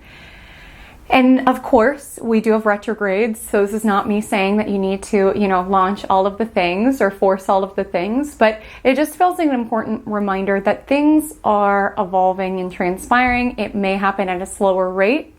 And of course, we do have retrogrades, so this is not me saying that you need to, launch all of the things or force all of the things, but it just feels like an important reminder that things are evolving and transpiring. It may happen at a slower rate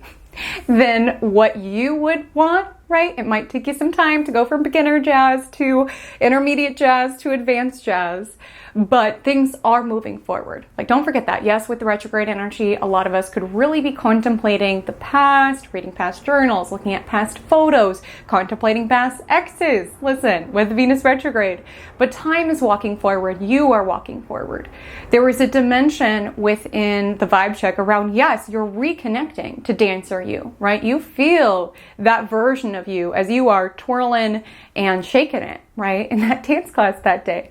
than what you would want, right? It might take you some time to go from beginner jazz to intermediate jazz to advanced jazz, but things are moving forward. Like, don't forget that. Yes, with the retrograde energy, a lot of us could really be contemplating the past, reading past journals, looking at past photos, contemplating past exes. Listen, with Venus retrograde, but time is walking forward. You are walking forward. There is a dimension within the vibe check around, yes, you're reconnecting to dancer you, right? You feel that version of you as you are twirling and shaking it, right? In that dance class that day.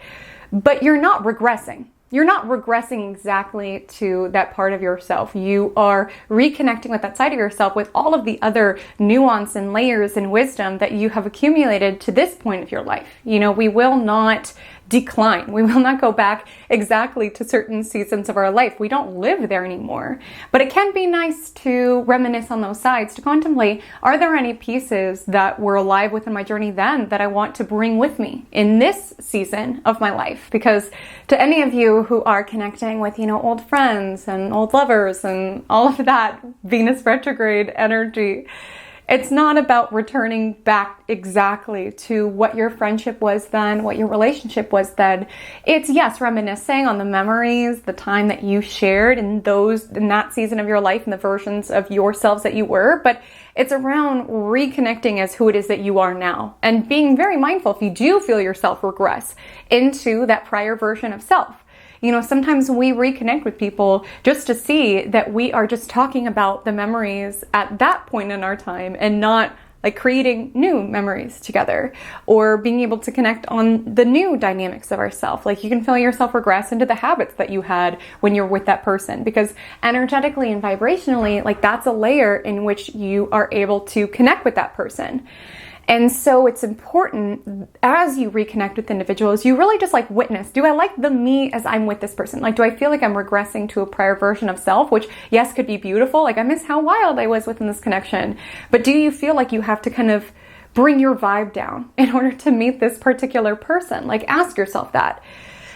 But you're not regressing. You're not regressing exactly to that part of yourself. You are reconnecting with that side of yourself with all of the other nuance and layers and wisdom that you have accumulated to this point of your life. We will not decline. We will not go back exactly to certain seasons of our life. We don't live there anymore. But it can be nice to reminisce on those sides, to contemplate, are there any pieces that were alive within my journey then that I want to bring with me in this season of my life? Because to any of you who are connecting with, old friends and old lovers and all of that Venus retrograde energy, it's not about returning back exactly to what your friendship was then, what your relationship was then. It's, yes, reminiscing on the memories, the time that you shared in that season of your life and the versions of yourselves that you were, but it's around reconnecting as who it is that you are now and being very mindful if you do feel yourself regress into that prior version of self. Sometimes we reconnect with people just to see that we are just talking about the memories at that point in our time and not like creating new memories together or being able to connect on the new dynamics of ourselves. Like you can feel yourself regress into the habits that you had when you're with that person, because energetically and vibrationally, like that's a layer in which you are able to connect with that person. And so it's important as you reconnect with individuals, you really just like witness, do I like the me as I'm with this person? Like, do I feel like I'm regressing to a prior version of self, which yes, could be beautiful. Like I miss how wild I was within this connection. But do you feel like you have to kind of bring your vibe down in order to meet this particular person? Like ask yourself that.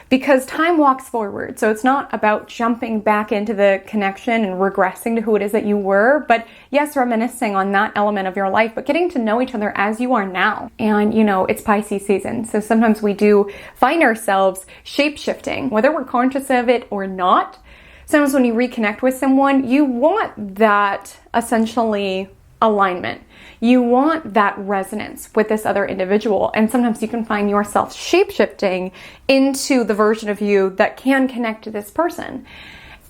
Because time walks forward. So it's not about jumping back into the connection and regressing to who it is that you were, but yes, reminiscing on that element of your life, but getting to know each other as you are now. And it's Pisces season. So sometimes we do find ourselves shape-shifting, whether we're conscious of it or not. Sometimes when you reconnect with someone, you want that essentially alignment. You want that resonance with this other individual. And sometimes you can find yourself shape-shifting into the version of you that can connect to this person.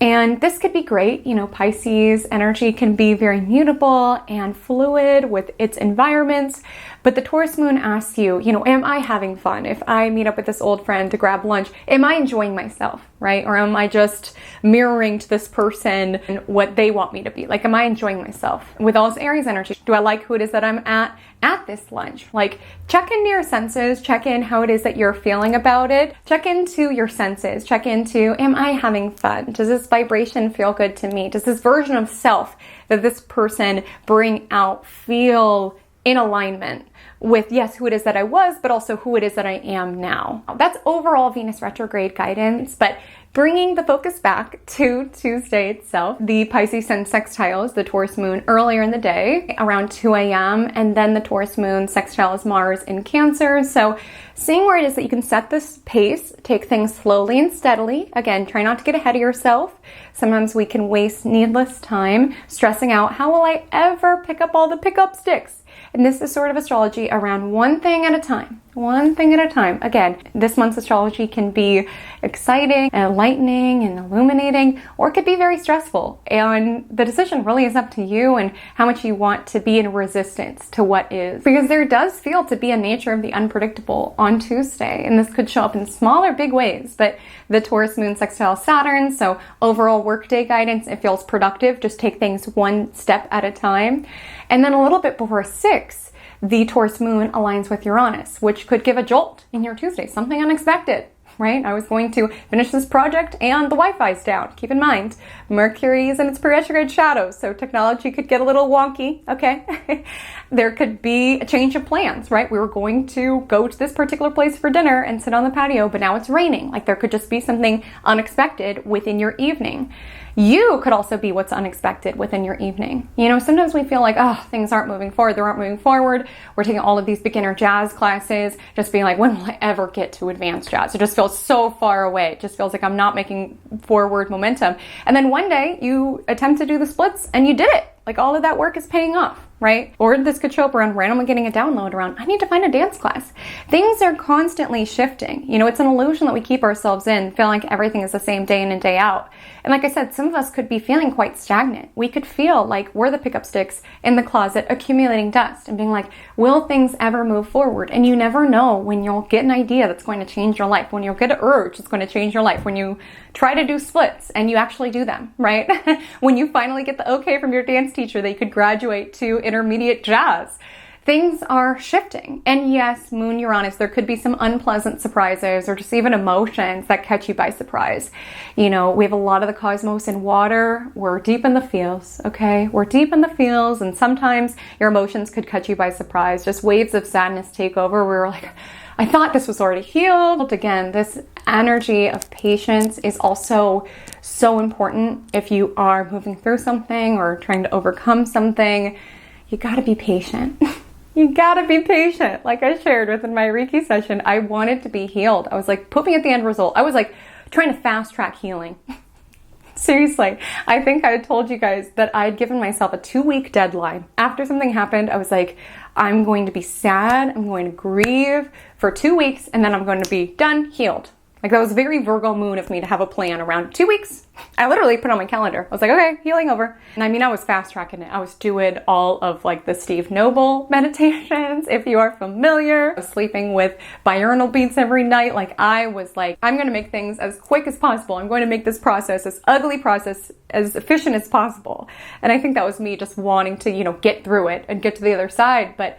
And this could be great. Pisces energy can be very mutable and fluid with its environments. But the Taurus moon asks you, am I having fun? If I meet up with this old friend to grab lunch, am I enjoying myself, right? Or am I just mirroring to this person what they want me to be? Like, am I enjoying myself? With all this Aries energy, do I like who it is that I'm at this lunch? Like, check into your senses, check in how it is that you're feeling about it. Check into your senses, check into, am I having fun? Does this vibration feel good to me? Does this version of self that this person bring out feel in alignment with, yes, who it is that I was, but also who it is that I am now? That's overall Venus retrograde guidance, but bringing the focus back to Tuesday itself, the Pisces Sun sextiles the Taurus moon earlier in the day, around 2 a.m., and then the Taurus moon sextiles Mars in Cancer. So seeing where it is that you can set this pace, take things slowly and steadily. Again, try not to get ahead of yourself. Sometimes we can waste needless time stressing out, how will I ever pick up all the pickup sticks? And this is sort of astrology around one thing at a time. one thing at a time. Again, this month's astrology can be exciting and enlightening and illuminating, or it could be very stressful. And the decision really is up to you and how much you want to be in resistance to what is. Because there does feel to be a nature of the unpredictable on Tuesday, and this could show up in small or big ways. But the Taurus moon sextile Saturn, so overall workday guidance, it feels productive. Just take things one step at a time. And then a little bit before 6, the Taurus moon aligns with Uranus, which could give a jolt in your Tuesday, something unexpected, right? I was going to finish this project and the Wi-Fi's down. Keep in mind, Mercury is in its pre-retrograde shadow, so technology could get a little wonky, okay? There could be a change of plans, right? We were going to go to this particular place for dinner and sit on the patio, but now it's raining. Like, there could just be something unexpected within your evening. You could also be what's unexpected within your evening. You know, sometimes we feel like, oh, things aren't moving forward. They aren't moving forward. We're taking all of these beginner jazz classes, just being like, when will I ever get to advanced jazz? It just feels so far away. It just feels like I'm not making forward momentum. And then one day you attempt to do the splits and you did it. Like, all of that work is paying off, right? Or this could show up around randomly getting a download around, I need to find a dance class. Things are constantly shifting. You know, it's an illusion that we keep ourselves in, feeling like everything is the same day in and day out. And like I said, some of us could be feeling quite stagnant. We could feel like we're the pickup sticks in the closet accumulating dust and being like, will things ever move forward? And you never know when you'll get an idea that's going to change your life, when you'll get an urge that's going to change your life, when you try to do splits and you actually do them, right? When you finally get the okay from your dance teacher that you could graduate to intermediate jazz. Things are shifting. And yes, Moon Uranus, there could be some unpleasant surprises or just even emotions that catch you by surprise. You know, we have a lot of the cosmos in water. We're deep in the feels, okay? We're deep in the feels, and sometimes your emotions could catch you by surprise. Just waves of sadness take over. We're like, I thought this was already healed. Again, this energy of patience is also so important if you are moving through something or trying to overcome something. You gotta be patient. You gotta be patient. Like I shared within my Reiki session, I wanted to be healed. I was like, put me at the end result. I was like trying to fast track healing. Seriously, I think I had told you guys that I'd given myself a 2-week deadline. After something happened, I was like, I'm going to be sad, I'm going to grieve for 2 weeks, and then I'm going to be done, healed. Like, that was very Virgo moon of me to have a plan around 2 weeks. I literally put on my calendar. I was like, okay, healing over. And I mean, I was fast tracking it. I was doing all of like the Steve Noble meditations, if you are familiar. I was sleeping with binaural beats every night. Like, I was like, I'm going to make things as quick as possible. I'm going to make this process, this ugly process, as efficient as possible. And I think that was me just wanting to, you know, get through it and get to the other side. But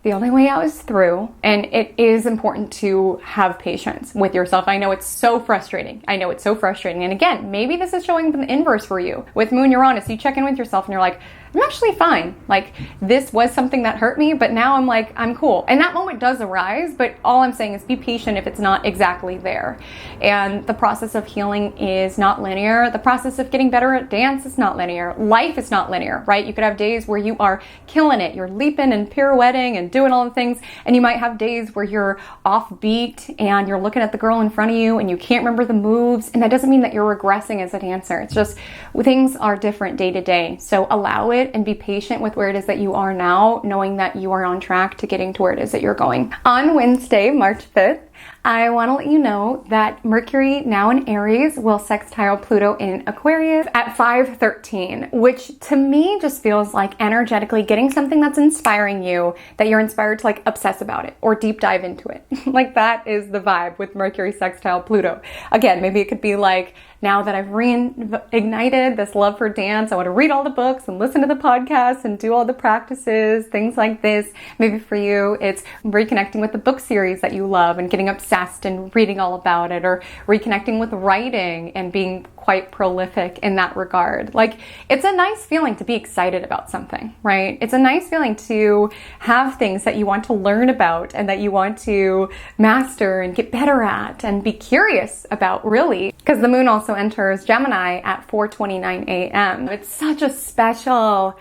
the only way out is through, and it is important to have patience with yourself. I know it's so frustrating. And again, maybe this is showing the inverse for you. With Moon Uranus, you check in with yourself and you're like, I'm actually fine. Like, this was something that hurt me, but now I'm like, I'm cool. And that moment does arise, but all I'm saying is be patient if it's not exactly there. And the process of healing is not linear. The process of getting better at dance is not linear. Life is not linear, right? You could have days where you are killing it. You're leaping and pirouetting and doing all the things. And you might have days where you're offbeat and you're looking at the girl in front of you and you can't remember the moves. And that doesn't mean that you're regressing as a dancer. It's just things are different day to day. So allow it and be patient with where it is that you are now, knowing that you are on track to getting to where it is that you're going. On Wednesday, March 5th, I want to let you know that Mercury, now in Aries, will sextile Pluto in Aquarius at 5:13, which to me just feels like energetically getting something that's inspiring you, that you're inspired to like obsess about it or deep dive into it. Like, that is the vibe with Mercury sextile Pluto. Again, maybe it could be like, now that I've reignited this love for dance, I want to read all the books and listen to the podcasts and do all the practices, things like this. Maybe for you, it's reconnecting with the book series that you love and getting obsessed and reading all about it, or reconnecting with writing and being quite prolific in that regard. Like, it's a nice feeling to be excited about something, right? It's a nice feeling to have things that you want to learn about and that you want to master and get better at and be curious about, really. Because the moon also enters Gemini at 4:29 a.m. It's such a special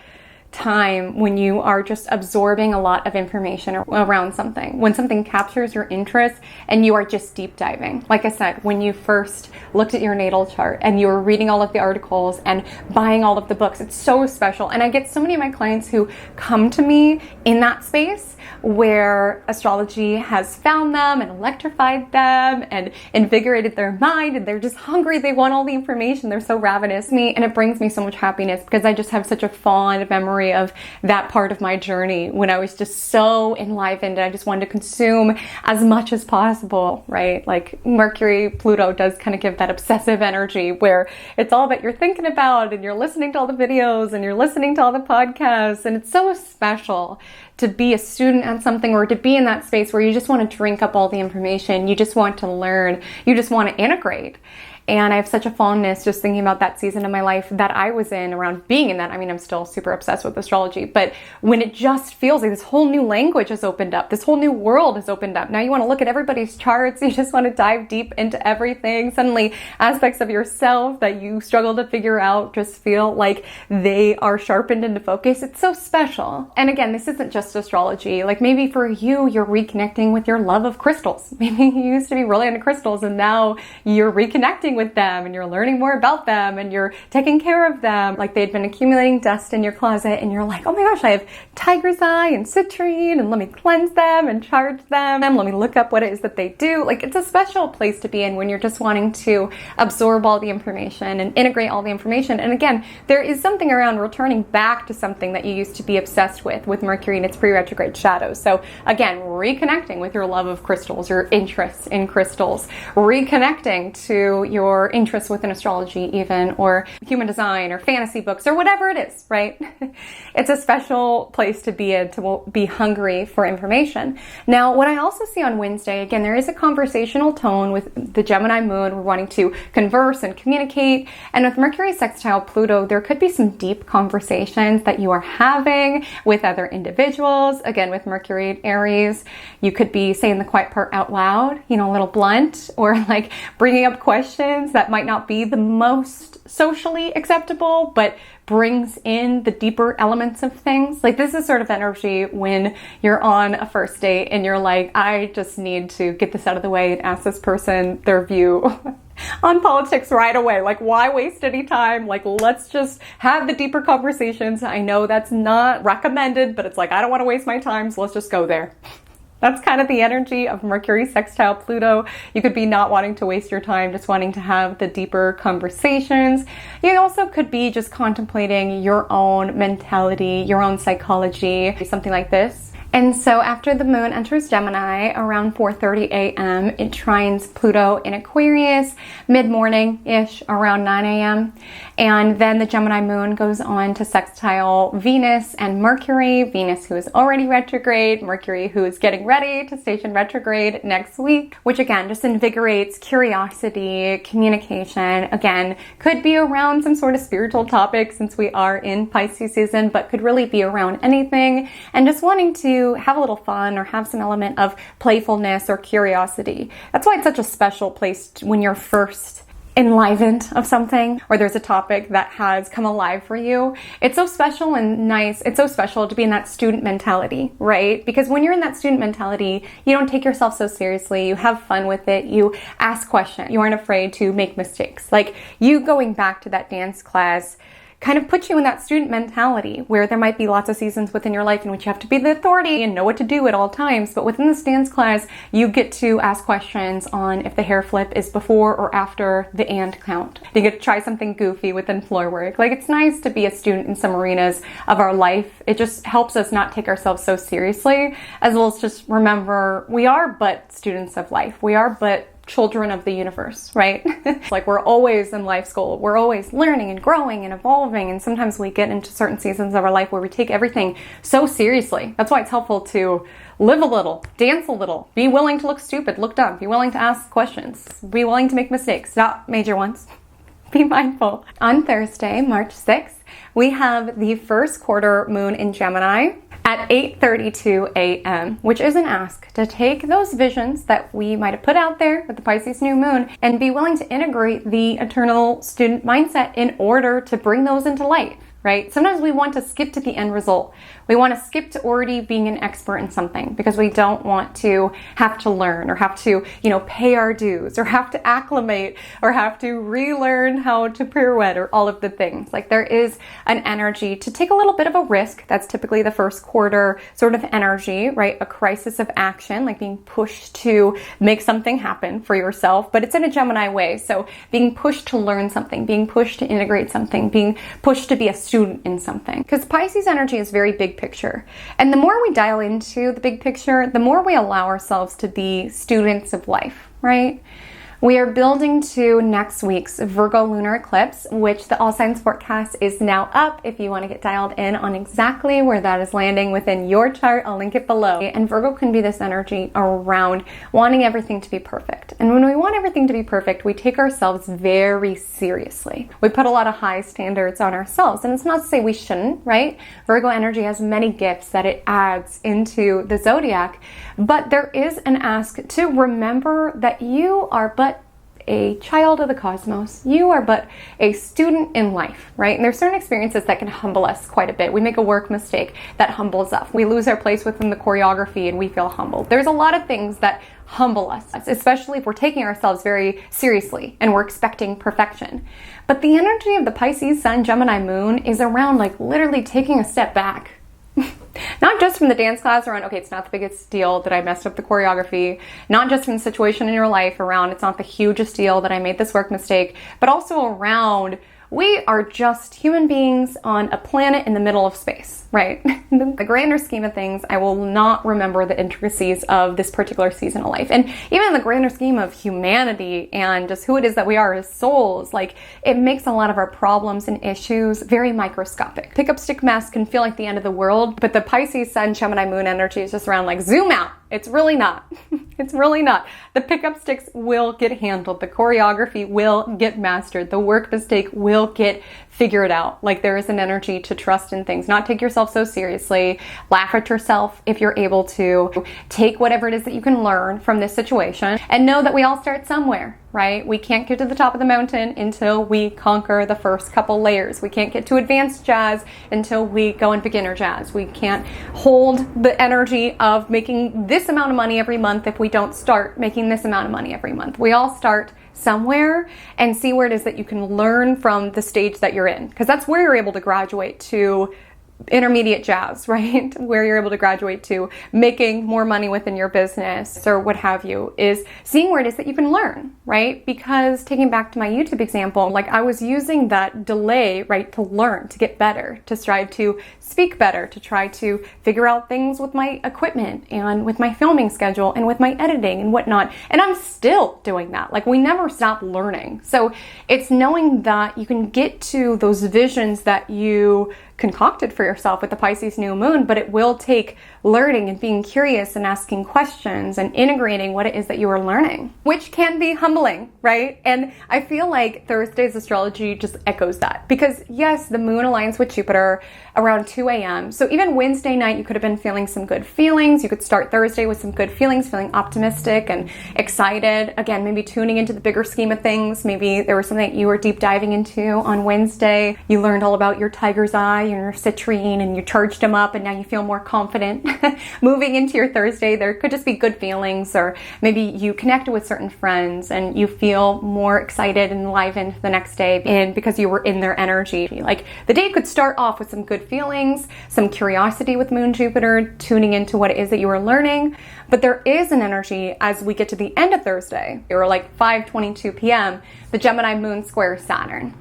time when you are just absorbing a lot of information around something, when something captures your interest and you are just deep diving. Like I said, when you first looked at your natal chart and you were reading all of the articles and buying all of the books, it's so special. And I get so many of my clients who come to me in that space where astrology has found them and electrified them and invigorated their mind, and they're just hungry. They want all the information. They're so ravenous. And it brings me so much happiness because I just have such a fond memory of that part of my journey when I was just so enlivened and I just wanted to consume as much as possible, right? Like Mercury, Pluto does kind of give that obsessive energy where it's all that you're thinking about and you're listening to all the videos and you're listening to all the podcasts, and it's so special to be a student at something or to be in that space where you just want to drink up all the information, you just want to learn, you just want to integrate. And I have such a fondness just thinking about that season of my life that I was in around being in that. I mean, I'm still super obsessed with astrology, but when it just feels like this whole new language has opened up, this whole new world has opened up. Now you want to look at everybody's charts. You just want to dive deep into everything. Suddenly aspects of yourself that you struggle to figure out just feel like they are sharpened into focus. It's so special. And again, this isn't just astrology. Like maybe for you, you're reconnecting with your love of crystals. Maybe you used to be really into crystals and now you're reconnecting with them and you're learning more about them and you're taking care of them. Like they'd been accumulating dust in your closet and you're like, oh my gosh, I have tiger's eye and citrine and let me cleanse them and charge them. Let me look up what it is that they do. Like it's a special place to be in when you're just wanting to absorb all the information and integrate all the information. And again, there is something around returning back to something that you used to be obsessed with Mercury and its pre-retrograde shadows. So again, reconnecting with your love of crystals, your interest in crystals, reconnecting to your interests within astrology even, or human design or fantasy books or whatever it is, right? It's a special place to be in, to be hungry for information. Now, what I also see on Wednesday, again, there is a conversational tone with the Gemini moon. We're wanting to converse and communicate. And with Mercury sextile Pluto, there could be some deep conversations that you are having with other individuals. Again, with Mercury and Aries, you could be saying the quiet part out loud, you know, a little blunt, or like bringing up questions that might not be the most socially acceptable, but brings in the deeper elements of things. Like this is sort of energy when you're on a first date and you're like, I just need to get this out of the way and ask this person their view on politics right away. Like why waste any time? Like let's just have the deeper conversations. I know that's not recommended, but it's like, I don't want to waste my time, so let's just go there. That's kind of the energy of Mercury sextile Pluto. You could be not wanting to waste your time, just wanting to have the deeper conversations. You also could be just contemplating your own mentality, your own psychology, something like this. And so after the moon enters Gemini around 4:30 a.m., it trines Pluto in Aquarius mid-morning-ish around 9 a.m. And then the Gemini moon goes on to sextile Venus and Mercury. Venus, who is already retrograde, Mercury, who is getting ready to station retrograde next week, which again just invigorates curiosity, communication. Again, could be around some sort of spiritual topic since we are in Pisces season, but could really be around anything and just wanting to have a little fun or have some element of playfulness or curiosity. That's why it's such a special place when you're first enlivened of something or there's a topic that has come alive for you. It's so special and nice. It's so special to be in that student mentality, right? Because when you're in that student mentality, you don't take yourself so seriously. You have fun with it. You ask questions. You aren't afraid to make mistakes. Like you going back to that dance class kind of puts you in that student mentality where there might be lots of seasons within your life in which you have to be the authority and know what to do at all times. But within this dance class, you get to ask questions on if the hair flip is before or after the and count. You get to try something goofy within floor work. Like it's nice to be a student in some arenas of our life. It just helps us not take ourselves so seriously, as well as just remember we are but students of life. We are but children of the universe, right? Like we're always in life school. We're always learning and growing and evolving. And sometimes we get into certain seasons of our life where we take everything so seriously. That's why it's helpful to live a little, dance a little, be willing to look stupid, look dumb, be willing to ask questions, be willing to make mistakes, not major ones. Be mindful. On Thursday, March 6th, we have the first quarter moon in Gemini at 8:32 a.m., which is an ask to take those visions that we might have put out there with the Pisces new moon and be willing to integrate the eternal student mindset in order to bring those into life. right? Sometimes we want to skip to the end result. We want to skip to already being an expert in something because we don't want to have to learn or have to, pay our dues or have to acclimate or have to relearn how to pirouette or all of the things. Like there is an energy to take a little bit of a risk. That's typically the first quarter sort of energy, right? A crisis of action, like being pushed to make something happen for yourself, but it's in a Gemini way. So being pushed to learn something, being pushed to integrate something, being pushed to be a student in something. Because Pisces energy is very big picture. And the more we dial into the big picture, the more we allow ourselves to be students of life, right? We are building to next week's Virgo Lunar Eclipse, which the All Signs forecast is now up. If you want to get dialed in on exactly where that is landing within your chart, I'll link it below. And Virgo can be this energy around wanting everything to be perfect. And when we want everything to be perfect, we take ourselves very seriously. We put a lot of high standards on ourselves. And it's not to say we shouldn't, right? Virgo energy has many gifts that it adds into the zodiac. But there is an ask to remember that you are but a child of the cosmos. You are but a student in life, right? And there's certain experiences that can humble us quite a bit. We make a work mistake that humbles us. We lose our place within the choreography and we feel humbled. There's a lot of things that humble us, especially if we're taking ourselves very seriously and we're expecting perfection. But the energy of the Pisces Sun, Gemini Moon is around like literally taking a step back. Not just from the dance class around, okay, it's not the biggest deal that I messed up the choreography, not just from the situation in your life around, it's not the hugest deal that I made this work mistake, but also around, we are just human beings on a planet in the middle of space, right? The grander scheme of things, I will not remember the intricacies of this particular season of life. And even in the grander scheme of humanity and just who it is that we are as souls, like it makes a lot of our problems and issues very microscopic. Pickup stick mess can feel like the end of the world, but the Pisces Sun, Gemini Moon energy is just around like zoom out. It's really not. It's really not. The pickup sticks will get handled. The choreography will get mastered. The work mistake will get figured out. Like there is an energy to trust in things, not take yourself so seriously, laugh at yourself if you're able to, take whatever it is that you can learn from this situation and know that we all start somewhere, right? We can't get to the top of the mountain until we conquer the first couple layers. We can't get to advanced jazz until we go in beginner jazz. We can't hold the energy of making this amount of money every month if we don't start making this amount of money every month. We all start somewhere and see where it is that you can learn from the stage that you're in, because that's where you're able to graduate to intermediate jazz, right? Where you're able to graduate to making more money within your business or what have you, is seeing where it is that you can learn, right? Because taking back to my YouTube example, like I was using that delay, right, to learn, to get better, to strive to speak better, to try to figure out things with my equipment and with my filming schedule and with my editing and whatnot. And I'm still doing that. Like we never stop learning. So it's knowing that you can get to those visions that you concocted for yourself with the Pisces new moon, but it will take learning and being curious and asking questions and integrating what it is that you are learning, which can be humbling, right? And I feel like Thursday's astrology just echoes that because yes, the moon aligns with Jupiter around 2 a.m. So even Wednesday night, you could have been feeling some good feelings. You could start Thursday with some good feelings, feeling optimistic and excited. Again, maybe tuning into the bigger scheme of things. Maybe there was something that you were deep diving into on Wednesday. You learned all about your tiger's eye and your citrine and you charged them up and now you feel more confident. Moving into your Thursday, there could just be good feelings, or maybe you connected with certain friends and you feel more excited and enlivened the next day and because you were in their energy. Like the day could start off with some good feelings, some curiosity with Moon Jupiter, tuning into what it is that you are learning. But there is an energy as we get to the end of Thursday, or like 5:22 p.m., the Gemini Moon squares Saturn.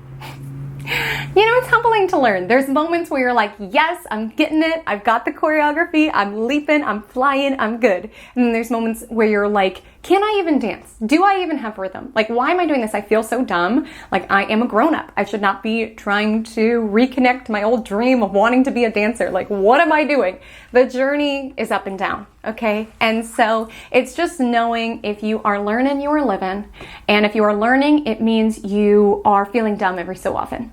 You know, it's humbling to learn. There's moments where you're like, yes, I'm getting it. I've got the choreography. I'm leaping. I'm flying. I'm good. And then there's moments where you're like, can I even dance? Do I even have rhythm? Like, why am I doing this? I feel so dumb. Like, I am a grown-up. I should not be trying to reconnect to my old dream of wanting to be a dancer. Like, what am I doing? The journey is up and down, okay? And so it's just knowing if you are learning, you are living. And if you are learning, it means you are feeling dumb every so often.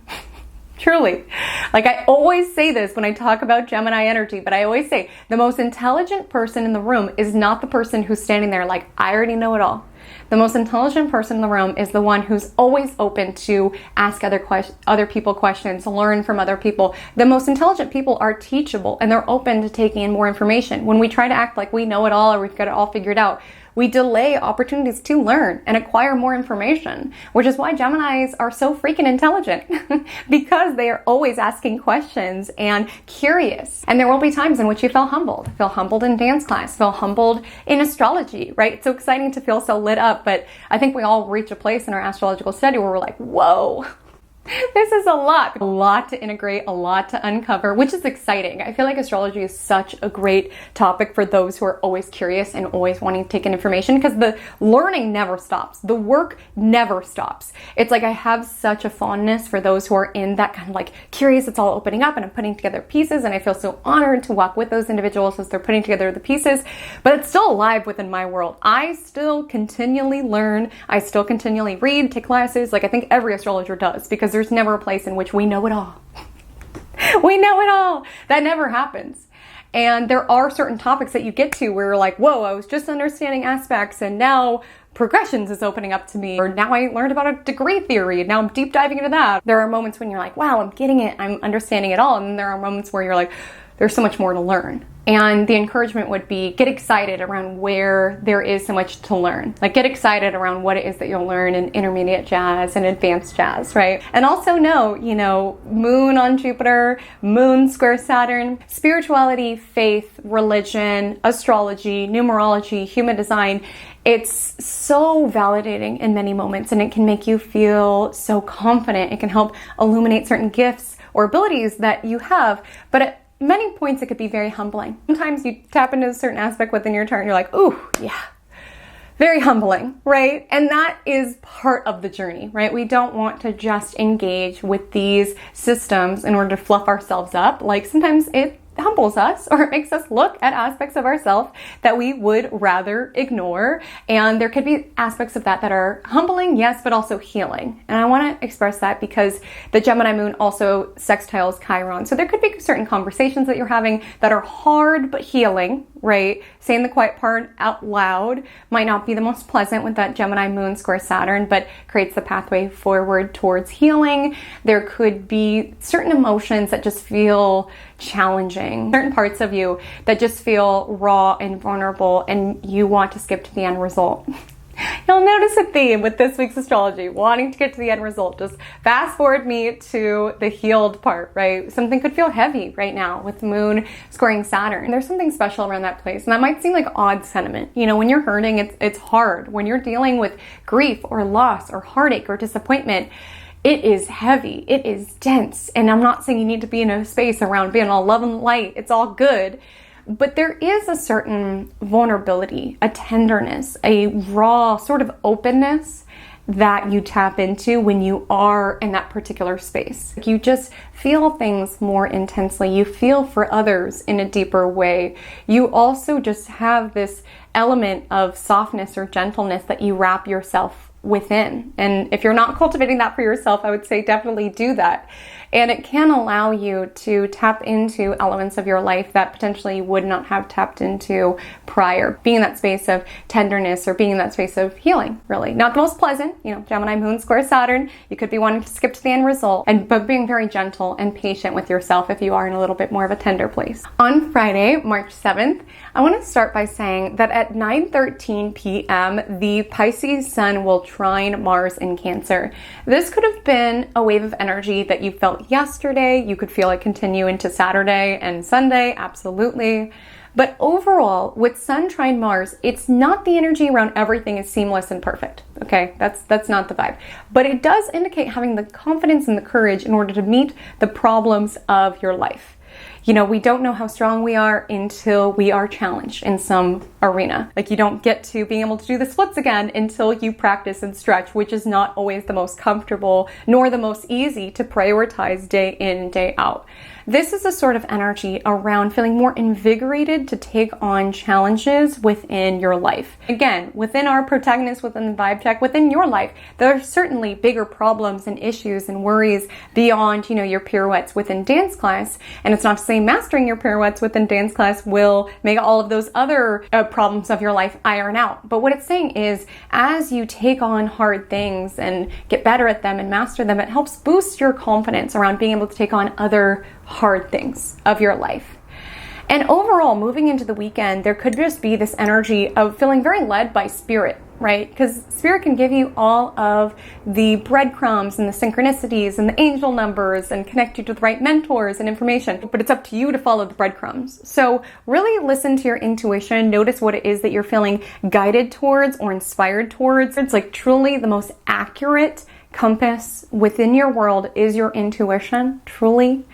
Truly. Like I always say this when I talk about Gemini energy, but I always say the most intelligent person in the room is not the person who's standing there like, I already know it all. The most intelligent person in the room is the one who's always open to ask other people questions, learn from other people. The most intelligent people are teachable and they're open to taking in more information. When we try to act like we know it all or we've got it all figured out, we delay opportunities to learn and acquire more information, which is why Geminis are so freaking intelligent because they are always asking questions and curious. And there will be times in which you feel humbled in dance class, feel humbled in astrology, right? It's so exciting to feel so lit up, but I think we all reach a place in our astrological study where we're like, whoa, this is a lot to integrate, a lot to uncover, which is exciting. I feel like astrology is such a great topic for those who are always curious and always wanting to take in information, because the learning never stops. The work never stops. It's like I have such a fondness for those who are in that kind of like curious, it's all opening up and I'm putting together pieces, and I feel so honored to walk with those individuals as they're putting together the pieces, but it's still alive within my world. I still continually learn. I still continually read, take classes, like I think every astrologer does, because there's never a place in which we know it all. We know it all. That never happens. And there are certain topics that you get to where you're like, whoa, I was just understanding aspects and now progressions is opening up to me. Or now I learned about a degree theory and now I'm deep diving into that. There are moments when you're like, wow, I'm getting it. I'm understanding it all. And then there are moments where you're like, there's so much more to learn. And the encouragement would be get excited around where there is so much to learn. Like get excited around what it is that you'll learn in intermediate jazz and advanced jazz, right? And also know, moon on Jupiter, moon square Saturn, spirituality, faith, religion, astrology, numerology, human design. It's so validating in many moments, and it can make you feel so confident. It can help illuminate certain gifts or abilities that you have, but at many points it could be very humbling. Sometimes you tap into a certain aspect within your chart and you're like, ooh, yeah, very humbling, right? And that is part of the journey, right? We don't want to just engage with these systems in order to fluff ourselves up. Like sometimes it humbles us, or it makes us look at aspects of ourselves that we would rather ignore. And there could be aspects of that that are humbling, yes, but also healing. And I want to express that because the Gemini moon also sextiles Chiron. So there could be certain conversations that you're having that are hard but healing, right? Saying the quiet part out loud might not be the most pleasant with that Gemini moon square Saturn, but creates the pathway forward towards healing. There could be certain emotions that just feel challenging, certain parts of you that just feel raw and vulnerable, and you want to skip to the end result. You'll notice a theme with this week's astrology, wanting to get to the end result. Just fast forward me to the healed part, right? Something could feel heavy right now with moon squaring Saturn. There's something special around that place. And that might seem like odd sentiment. When you're hurting, it's hard. When you're dealing with grief or loss or heartache or disappointment, it is heavy, it is dense. And I'm not saying you need to be in a space around being all love and light. It's all good. But there is a certain vulnerability, a tenderness, a raw sort of openness that you tap into when you are in that particular space. You just feel things more intensely. You feel for others in a deeper way. You also just have this element of softness or gentleness that you wrap yourself within. And if you're not cultivating that for yourself, I would say definitely do that. And it can allow you to tap into elements of your life that potentially you would not have tapped into prior. Being in that space of tenderness or being in that space of healing, really. Not the most pleasant, Gemini moon square Saturn. You could be wanting to skip to the end result, but being very gentle and patient with yourself if you are in a little bit more of a tender place. On Friday, March 7th, I want to start by saying that at 9:13 p.m., the Pisces sun will trine Mars in Cancer. This could have been a wave of energy that you felt yesterday. You could feel it continue into Saturday and Sunday, absolutely. But overall, with Sun trine Mars, it's not the energy around everything is seamless and perfect. Okay, that's not the vibe. But it does indicate having the confidence and the courage in order to meet the problems of your life. We don't know how strong we are until we are challenged in some arena. Like you don't get to being able to do the splits again until you practice and stretch, which is not always the most comfortable nor the most easy to prioritize day in, day out. This is a sort of energy around feeling more invigorated to take on challenges within your life. Again, within our protagonist, within the vibe check, within your life, there are certainly bigger problems and issues and worries beyond, your pirouettes within dance class. And it's not to say mastering your pirouettes within dance class will make all of those other problems of your life iron out. But what it's saying is, as you take on hard things and get better at them and master them, it helps boost your confidence around being able to take on other hard things of your life. And overall, moving into the weekend, there could just be this energy of feeling very led by spirit, right? Because spirit can give you all of the breadcrumbs and the synchronicities and the angel numbers and connect you to the right mentors and information, but it's up to you to follow the breadcrumbs. So really listen to your intuition, notice what it is that you're feeling guided towards or inspired towards. It's like truly the most accurate compass within your world is your intuition, truly.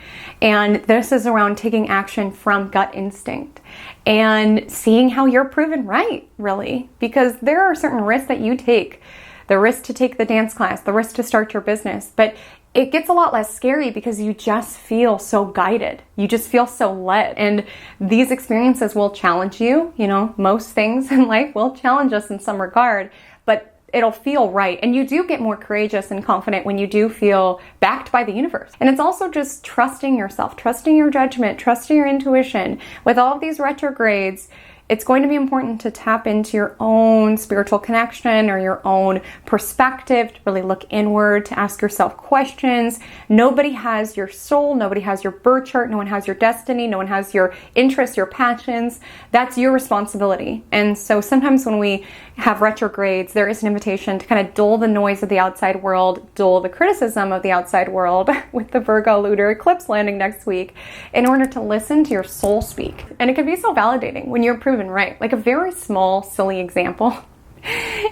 And this is around taking action from gut instinct and seeing how you're proven right, really. Because there are certain risks that you take. The risk to take the dance class, the risk to start your business, but it gets a lot less scary because you just feel so guided. You just feel so led. And these experiences will challenge you. Most things in life will challenge us in some regard, but it'll feel right. And you do get more courageous and confident when you do feel backed by the universe. And it's also just trusting yourself, trusting your judgment, trusting your intuition. With all of these retrogrades, it's going to be important to tap into your own spiritual connection or your own perspective, to really look inward, to ask yourself questions. Nobody has your soul. Nobody has your birth chart. No one has your destiny. No one has your interests, your passions. That's your responsibility. And so sometimes when we have retrogrades, there is an invitation to kind of dull the noise of the outside world, dull the criticism of the outside world with the Virgo Lunar Eclipse landing next week in order to listen to your soul speak. And it can be so validating when you're proven right. Like a very small, silly example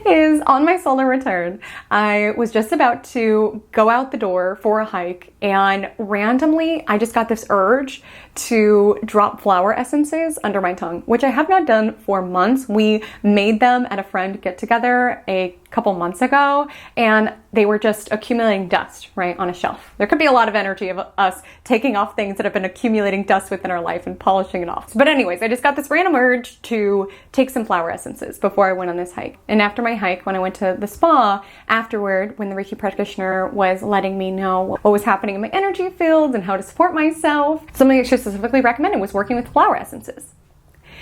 is on my solar return, I was just about to go out the door for a hike, and randomly I just got this urge to drop flower essences under my tongue, which I have not done for months. We made them at a friend get together a couple months ago, and they were just accumulating dust right on a shelf. There could be a lot of energy of us taking off things that have been accumulating dust within our life and polishing it off. But anyways, I just got this random urge to take some flower essences before I went on this hike. And after my hike, when I went to the spa afterward, when the Reiki practitioner was letting me know what was happening in my energy fields and how to support myself, something that she specifically recommended was working with flower essences.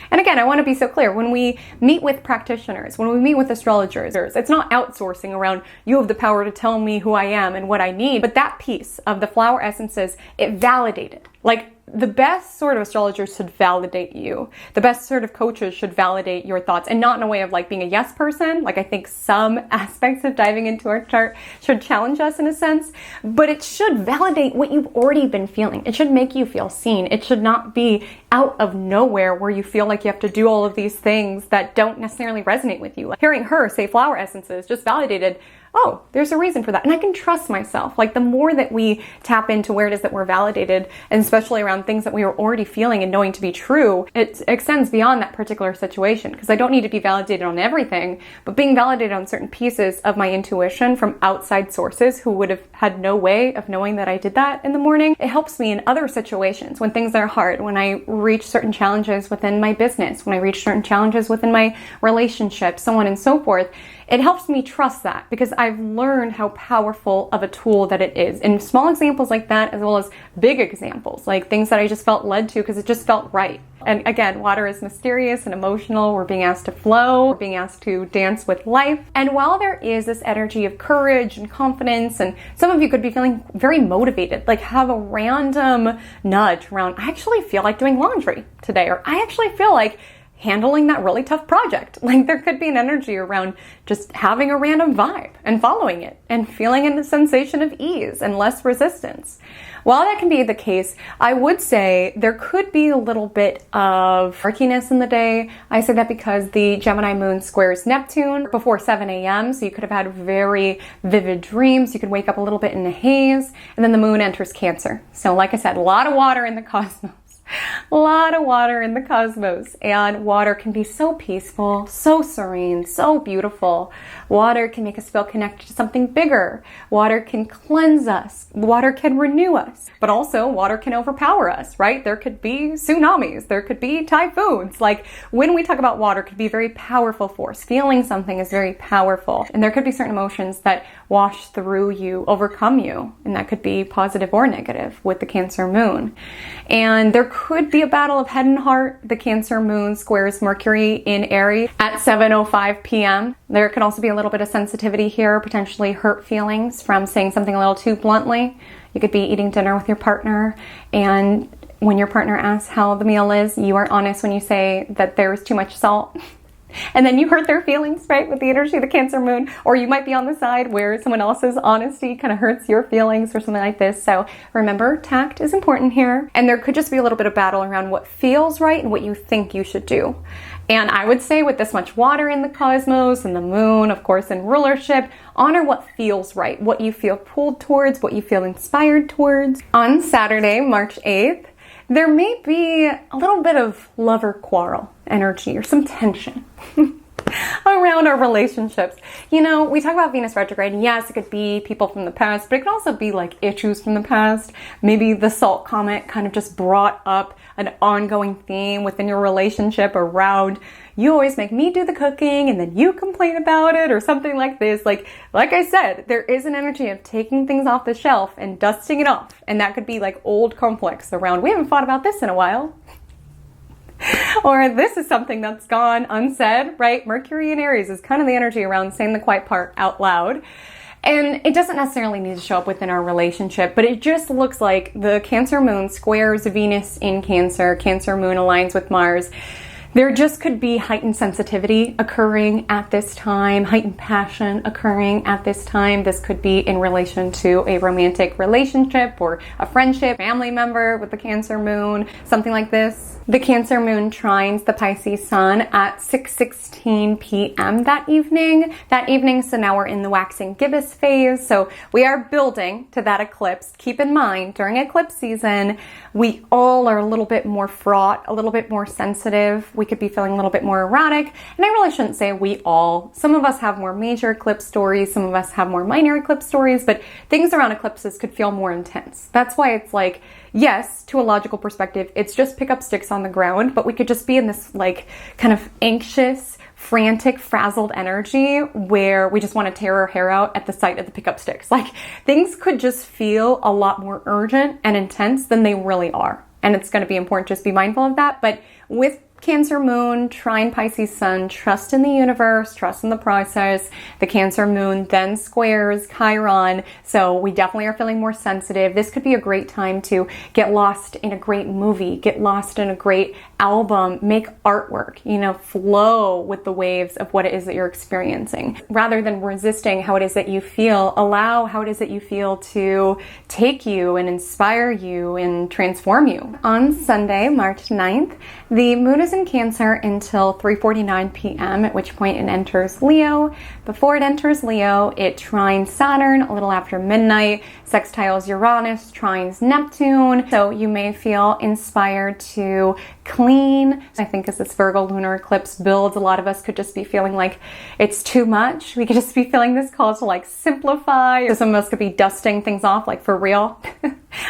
And again, I want to be so clear, when we meet with practitioners, when we meet with astrologers, it's not outsourcing around, you have the power to tell me who I am and what I need, but that piece of the flower essences, it validated. Like, the best sort of astrologers should validate you. The best sort of coaches should validate your thoughts, and not in a way of like being a yes person. Like, I think some aspects of diving into our chart should challenge us in a sense, but it should validate what you've already been feeling. It should make you feel seen. It should not be out of nowhere where you feel like you have to do all of these things that don't necessarily resonate with you. Like, hearing her say flower essences just validated, oh, there's a reason for that. And I can trust myself. Like, the more that we tap into where it is that we're validated, and especially around things that we are already feeling and knowing to be true, it extends beyond that particular situation. Because I don't need to be validated on everything, but being validated on certain pieces of my intuition from outside sources who would have had no way of knowing that I did that in the morning, it helps me in other situations when things are hard, when I reach certain challenges within my business, when I reach certain challenges within my relationship, so on and so forth. It helps me trust that because I've learned how powerful of a tool that it is. And small examples like that, as well as big examples, like things that I just felt led to because it just felt right. And again, water is mysterious and emotional. We're being asked to flow. We're being asked to dance with life. And while there is this energy of courage and confidence, and some of you could be feeling very motivated, like have a random nudge around, I actually feel like doing laundry today, or I actually feel like handling that really tough project. Like, there could be an energy around just having a random vibe and following it and feeling a sensation of ease and less resistance. While that can be the case, I would say there could be a little bit of murkiness in the day. I say that because the Gemini moon squares Neptune before 7 a.m. So you could have had very vivid dreams. You could wake up a little bit in a haze, and then the moon enters Cancer. So like I said, a lot of water in the cosmos. A lot of water in the cosmos, and water can be so peaceful, so serene, so beautiful. Water can make us feel connected to something bigger. Water can cleanse us. Water can renew us. But also, water can overpower us, right? There could be tsunamis. There could be typhoons. Like, when we talk about water, it could be a very powerful force. Feeling something is very powerful. And there could be certain emotions that wash through you, overcome you. And that could be positive or negative with the Cancer moon. And there could be a battle of head and heart. The Cancer moon squares Mercury in Aries at 7:05 p.m. There could also be a little bit of sensitivity here, potentially hurt feelings from saying something a little too bluntly. You could be eating dinner with your partner, and when your partner asks how the meal is, you are honest when you say that there's too much salt. And then you hurt their feelings, right, with the energy of the Cancer moon. Or you might be on the side where someone else's honesty kind of hurts your feelings or something like this. So remember, tact is important here. And there could just be a little bit of battle around what feels right and what you think you should do. And I would say with this much water in the cosmos and the moon, of course, in rulership, honor what feels right, what you feel pulled towards, what you feel inspired towards. On Saturday, March 8th, there may be a little bit of lover quarrel energy or some tension around our relationships. You know, we talk about Venus retrograde, and yes, it could be people from the past, but it could also be like issues from the past. Maybe the Salt Comet kind of just brought up an ongoing theme within your relationship around, you always make me do the cooking and then you complain about it, or something like this. Like I said, there is an energy of taking things off the shelf and dusting it off. And that could be like old conflicts around, we haven't fought about this in a while. Or this is something that's gone unsaid, right? Mercury in Aries is kind of the energy around saying the quiet part out loud. And it doesn't necessarily need to show up within our relationship, but it just looks like the Cancer moon squares Venus in Cancer. Cancer moon aligns with Mars. There just could be heightened sensitivity occurring at this time, heightened passion occurring at this time. This could be in relation to a romantic relationship or a friendship, family member with the Cancer moon, something like this. The Cancer moon trines the Pisces sun at 6:16 p.m. that evening. So now we're in the waxing gibbous phase. So we are building to that eclipse. Keep in mind, during eclipse season, we all are a little bit more fraught, a little bit more sensitive. We could be feeling a little bit more erratic. And I really shouldn't say we all. Some of us have more major eclipse stories. Some of us have more minor eclipse stories. But things around eclipses could feel more intense. That's why it's like, yes, to a logical perspective, it's just pick up sticks on the ground. But we could just be in this like kind of anxious, frantic, frazzled energy where we just want to tear our hair out at the sight of the pickup sticks. Like, things could just feel a lot more urgent and intense than they really are. And it's going to be important to just be mindful of that. But with Cancer moon, trine Pisces sun, trust in the universe, trust in the process. The Cancer moon then squares Chiron, so we definitely are feeling more sensitive. This could be a great time to get lost in a great movie, get lost in a great album, make artwork, you know, flow with the waves of what it is that you're experiencing. Rather than resisting how it is that you feel, allow how it is that you feel to take you and inspire you and transform you. On Sunday, March 9th, the moon is in Cancer until 3:49 p.m., at which point it enters Leo. Before it enters Leo, it trines Saturn a little after midnight, sextiles Uranus, trines Neptune. So you may feel inspired to clean. I think as this Virgo Lunar Eclipse builds, a lot of us could just be feeling like it's too much. We could just be feeling this call to like simplify. So some of us could be dusting things off, like for real.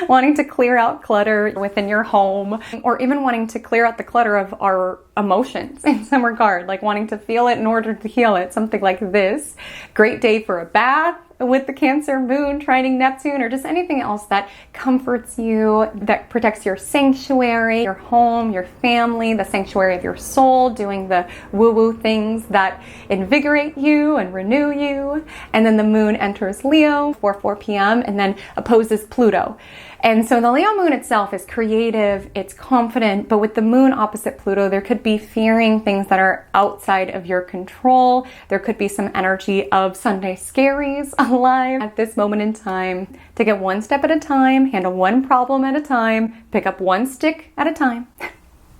Wanting to clear out clutter within your home, or even wanting to clear out the clutter of our emotions in some regard, like wanting to feel it in order to heal it, something like this. Great day for a bath with the Cancer moon trining Neptune, or just anything else that comforts you, that protects your sanctuary, your home, your family, the sanctuary of your soul, doing the woo-woo things that invigorate you and renew you. And then the moon enters Leo 4 p.m. and then opposes Pluto. And so the Leo moon itself is creative, it's confident, but with the moon opposite Pluto, there could be fearing things that are outside of your control. There could be some energy of Sunday scaries alive at this moment in time. Take it one step at a time, handle one problem at a time, pick up one stick at a time.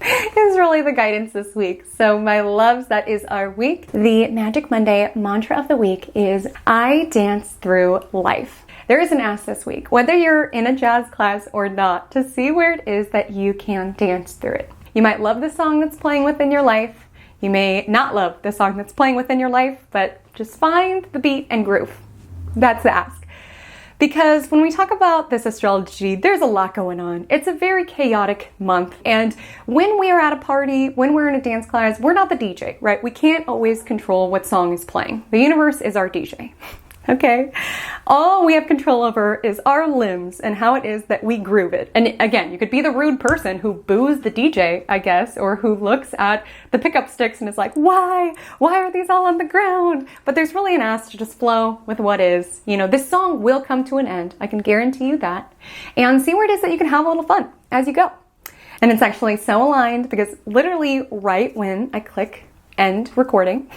Is really the guidance this week. So my loves, that is our week. The Magic Monday mantra of the week is, I dance through life. there is an ask this week, whether you're in a jazz class or not, to see where it is that you can dance through it. You might love the song that's playing within your life. You may not love the song that's playing within your life, but just find the beat and groove. That's the ask. Because when we talk about this astrology, there's a lot going on. It's a very chaotic month. And when we are at a party, when we're in a dance class, we're not the DJ, right? We can't always control what song is playing. The universe is our DJ. Okay? All we have control over is our limbs and how it is that we groove it. And again, you could be the rude person who boos the DJ, I guess, or who looks at the pickup sticks and is like, why? Why are these all on the ground? But there's really an ask to just flow with what is. You know, this song will come to an end. I can guarantee you that. And see where it is that you can have a little fun as you go. And it's actually so aligned because literally right when I click end recording,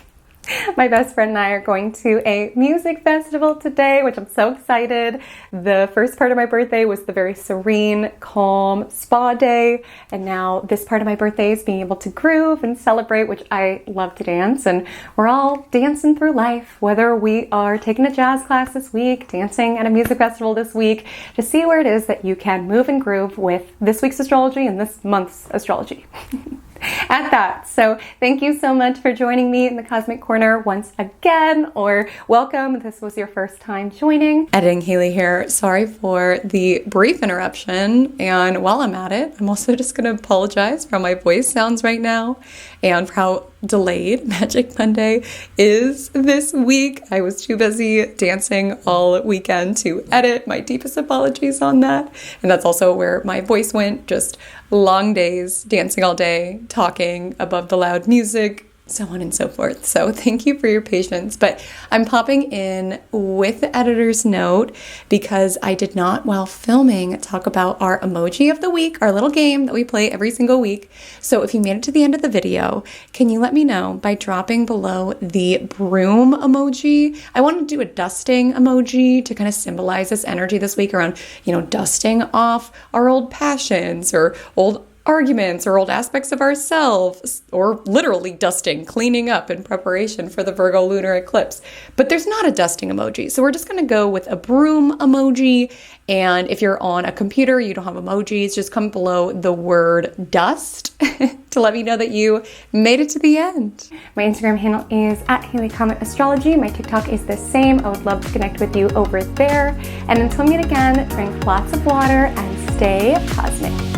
my best friend and I are going to a music festival today, which I'm so excited. The first part of my birthday was the very serene, calm spa day. And now this part of my birthday is being able to groove and celebrate, which I love to dance. And we're all dancing through life, whether we are taking a jazz class this week, dancing at a music festival this week, to see where it is that you can move and groove with this week's astrology and this month's astrology. At that. So thank you so much for joining me in the Cosmic Corner once again, or welcome if this was your first time joining. Editing Haley here. Sorry for the brief interruption. And while I'm at it, I'm also just going to apologize for how my voice sounds right now and for how delayed Magic Monday is this week. I was too busy dancing all weekend to edit. My deepest apologies on that. And that's also where my voice went. Just long days, dancing all day, talking above the loud music, so on and so forth. So thank you for your patience. But I'm popping in with the editor's note because I did not, while filming, talk about our emoji of the week, our little game that we play every single week. So if you made it to the end of the video, can you let me know by dropping below the broom emoji? I want to do a dusting emoji to kind of symbolize this energy this week around, dusting off our old passions or old arguments or old aspects of ourselves, or literally dusting, cleaning up in preparation for the Virgo Lunar Eclipse. But there's not a dusting emoji. So we're just going to go with a broom emoji. And if you're on a computer, you don't have emojis, just come below the word dust to let me know that you made it to the end. My Instagram handle is @HaleyCometAstrology. My TikTok is the same. I would love to connect with you over there. And until we meet again, drink lots of water and stay cosmic.